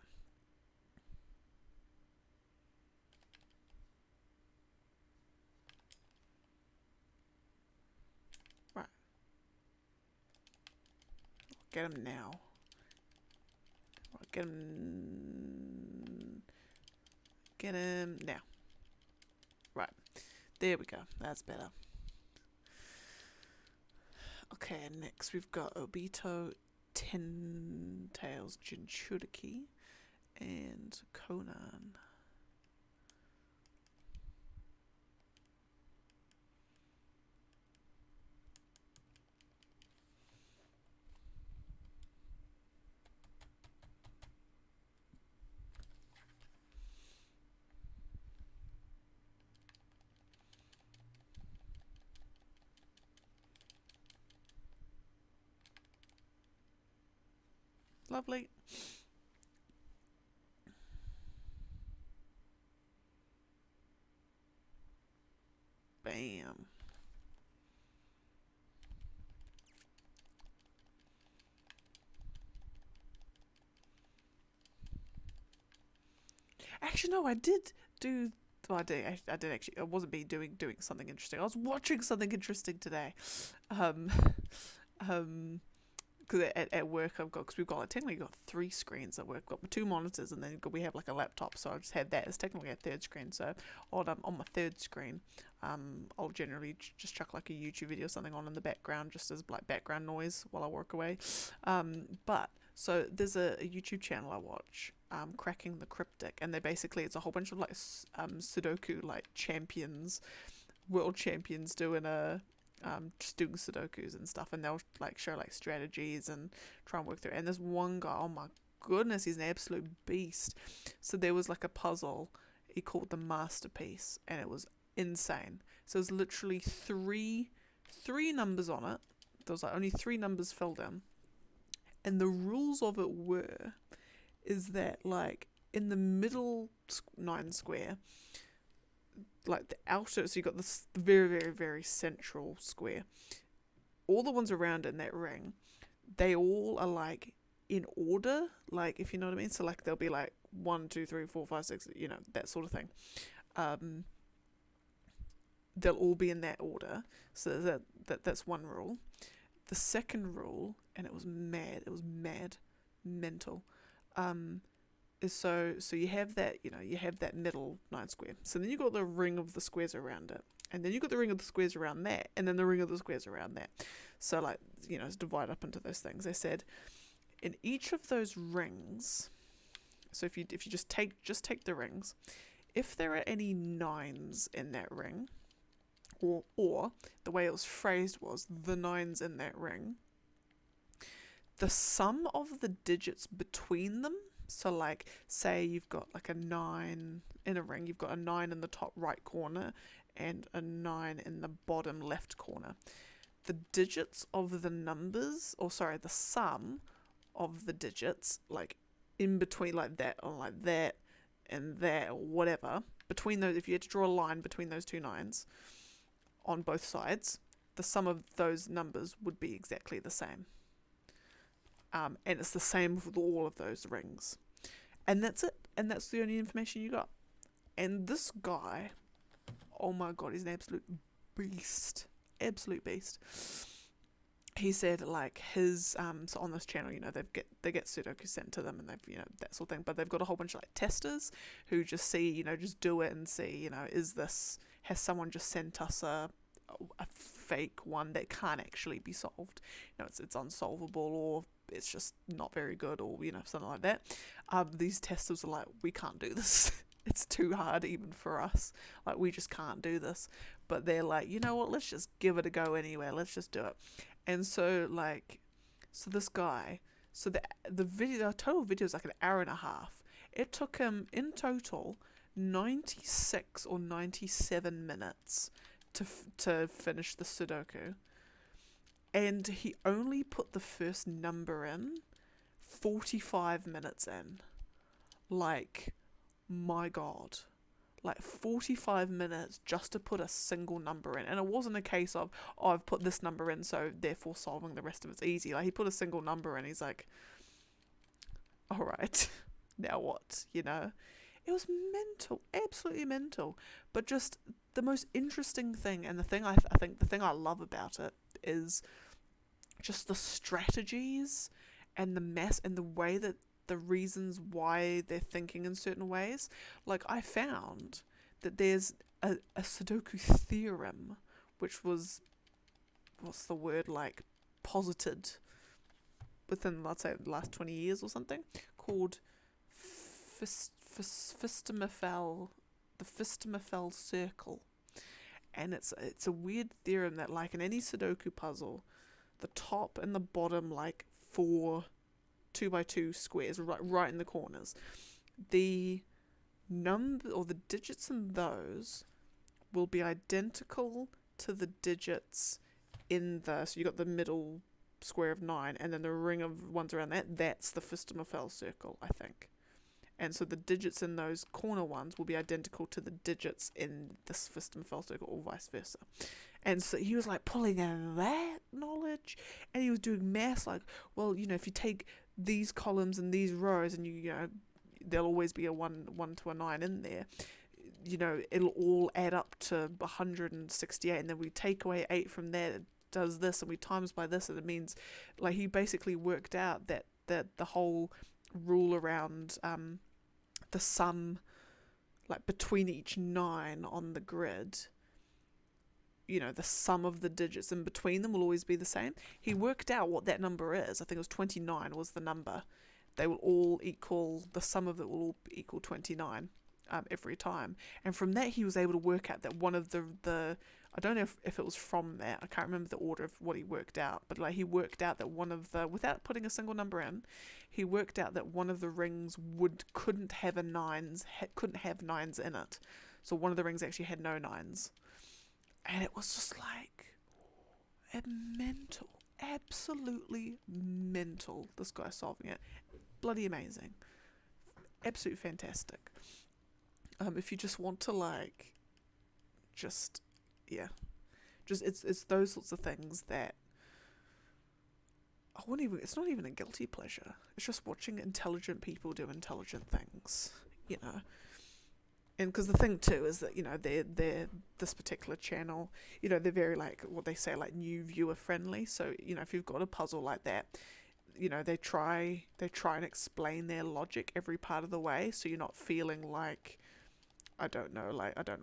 Right. Get him now. Get him. Get him now. Right. There we go. That's better. Okay, next we've got Obito, Ten Tails, Jinchuriki, and Conan. Lovely. Bam. Actually, no, I did do. Well, I did actually. I wasn't doing something interesting. I was watching something interesting today. because at work because we've got technically got 3 screens at work. We've got 2 monitors, and then we have like a laptop, so I just had that as technically a 3rd screen. So on my 3rd screen, I'll generally just chuck like a YouTube video or something on in the background, just as like background noise while I work away. But so there's a YouTube channel I watch, Cracking the Cryptic, and it's a whole bunch of like Sudoku like champions, world champions doing just doing Sudokus and stuff, and they'll like show like strategies and try and work through it. And this one guy, oh my goodness, he's an absolute beast. So there was like a puzzle he called the masterpiece, and it was insane. So there's literally three numbers on it. There was like only 3 numbers filled in, and the rules of it is that like in the middle 9 square, like the outer, so you got this very, very, very central square. All the ones around in that ring, they all are like in order, like, if you know what I mean. So like they'll be like 1, 2, 3, 4, 5, 6, that sort of thing. They'll all be in that order. So that's one rule. The second rule, and it was mental, is so you have that middle 9 square. So then you got the ring of the squares around it, and then you got the ring of the squares around that, and then the ring of the squares around that. So like, it's divided up into those things. They said in each of those rings, so if you just take the rings, if there are any 9s in that ring, or the way it was phrased was the 9s in that ring, the sum of the digits between them. So like, say you've got like a 9 in a ring, you've got a 9 in the top right corner and a 9 in the bottom left corner. The digits of the numbers, the sum of the digits, like in between like that and that, or whatever, between those, if you had to draw a line between those 2 9s on both sides, the sum of those numbers would be exactly the same. And it's the same with all of those rings. And that's it. And that's the only information you got. And this guy, oh my god, he's an absolute beast. Absolute beast. He said like his so on this channel, they get Sudoku sent to them, and they've that sort of thing, but they've got a whole bunch of like testers who just see, just do it and see, has someone just sent us a fake one that can't actually be solved. It's unsolvable, or it's just not very good, or something like that. These testers are like, we can't do this. It's too hard even for us. Like, we just can't do this. But they're like, you know what? Let's just give it a go anyway. Let's just do it. And so this guy, so the total video is like an hour and a half. It took him in total 96 or 97 minutes to finish the Sudoku. And he only put the first number in 45 minutes in. Like, my god. Like 45 minutes just to put a single number in. And it wasn't a case of, I've put this number in, so therefore solving the rest of it's easy. Like, he put a single number in, he's like, alright, now what, It was mental, absolutely mental. But just the most interesting thing, and the thing I think the thing I love about it is just the strategies and the mess and the way that the reasons why they're thinking in certain ways. Like, I found that there's a Sudoku theorem, which was, posited within, let's say, the last 20 years or something, called the Fistamafel circle. And it's a weird theorem that, like, in any Sudoku puzzle, the top and the bottom, like, 4 2x2 squares right in the corners, the number or the digits in those will be identical to the digits in so you got the middle square of 9, and then the ring of ones around that's the Fistamafel circle, I think. And so the digits in those corner ones will be identical to the digits in this Fistamafel circle, or vice versa. And so he was like pulling in that knowledge, and he was doing maths like, well, if you take these columns and these rows, and there'll always be a 1 to a 9 in there, it'll all add up to 168, and then we take away 8 from there, does this, and we times by this, and it means, like, he basically worked out that the whole rule around the sum, like, between each 9 on the grid, you know, the sum of the digits in between them will always be the same. He worked out what that number is. I think it was 29 was the number. They will all equal, the sum of it will all equal 29 every time. And from that, he was able to work out that one of the I don't know if it was from that, I can't remember the order of what he worked out, but like, he worked out that one of the, without putting a single number in, he worked out that one of the rings couldn't have nines in it. So one of the rings actually had no 9s. And it was just like mental, absolutely mental, this guy solving it. Bloody amazing. Absolutely fantastic. If you just want to, like, just, yeah, just, it's those sorts of things that it's not even a guilty pleasure. It's just watching intelligent people do intelligent things, you know. And because the thing too is that, you know, they're this particular channel, you know, they're very, like, what they say, like, new viewer friendly. So, you know, if you've got a puzzle like that, you know, they try and explain their logic every part of the way, so you're not feeling like, I don't know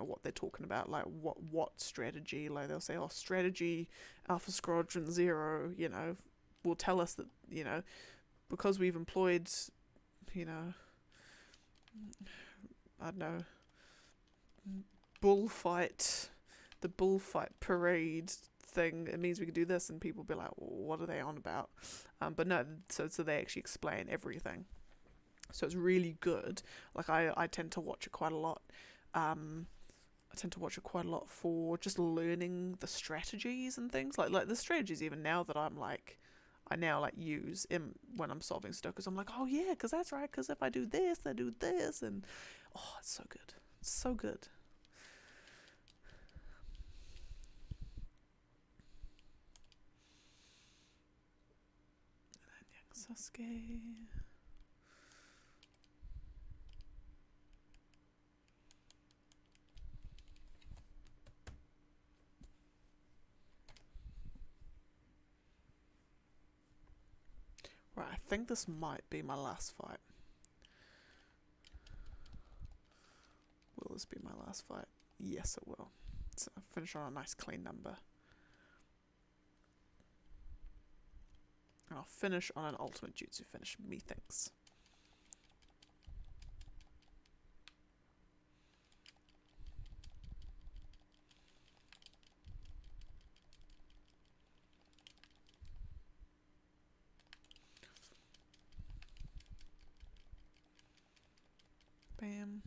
what they're talking about, like, what strategy, like, they'll say, oh, strategy Alpha Squadron 0, you know, will tell us that, you know, because we've employed, you know, I don't know, the bullfight parade thing, it means we can do this, and people be like, well, what are they on about? But no, so they actually explain everything. So it's really good. Like, I tend to watch it quite a lot. I tend to watch it quite a lot for just learning the strategies and things. Like the strategies even now that I'm like, I now, like, use when I'm solving stuff, because I'm like, oh yeah, because that's right, because if I do this, and oh, it's so good. It's so good. Sasuke. Right, I think this might be my last fight. Will this be my last fight? Yes, it will. So I'll finish on a nice clean number. And I'll finish on an ultimate jutsu finish, methinks. Bam.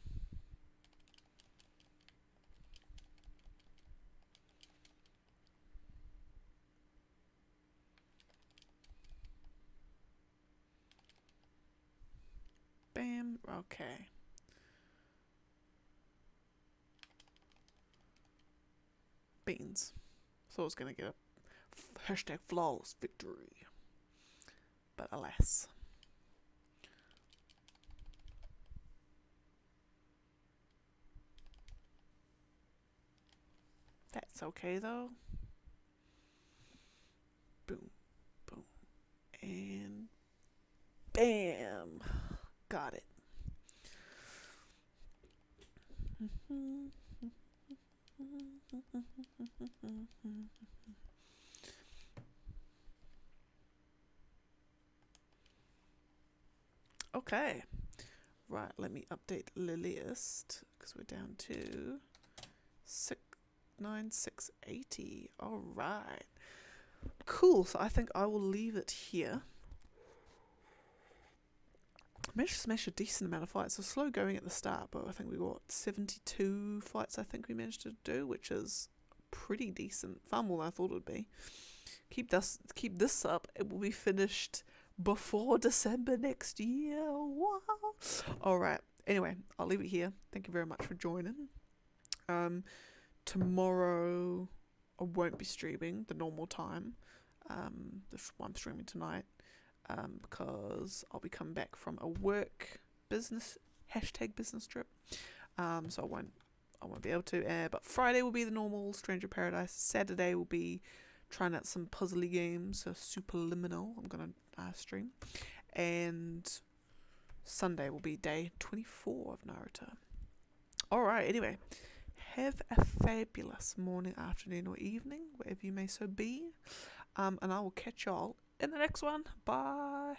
Bam. Okay. Beans. Thought I was going to get a hashtag flawless victory. But alas. That's okay though. Boom. Boom. And bam. Got it. Okay. Right, let me update the list, because we're down to 9680. All right. Cool. So I think I will leave it here. Managed to smash a decent amount of fights. So slow going at the start, but I think we got 72 fights I think we managed to do, which is pretty decent. Far more than I thought it would be. Keep this up. It will be finished before December next year. Wow. Alright. Anyway, I'll leave it here. Thank you very much for joining. Tomorrow I won't be streaming the normal time. I'm streaming tonight. Because I'll be coming back from a work business trip. So I won't be able to. But Friday will be the normal Stranger Paradise. Saturday will be trying out some puzzly games, so Superliminal I'm going to stream. And Sunday will be day 24 of Naruto. Alright, anyway, have a fabulous morning, afternoon or evening, wherever you may so be. And I will catch y'all in the next one. Bye.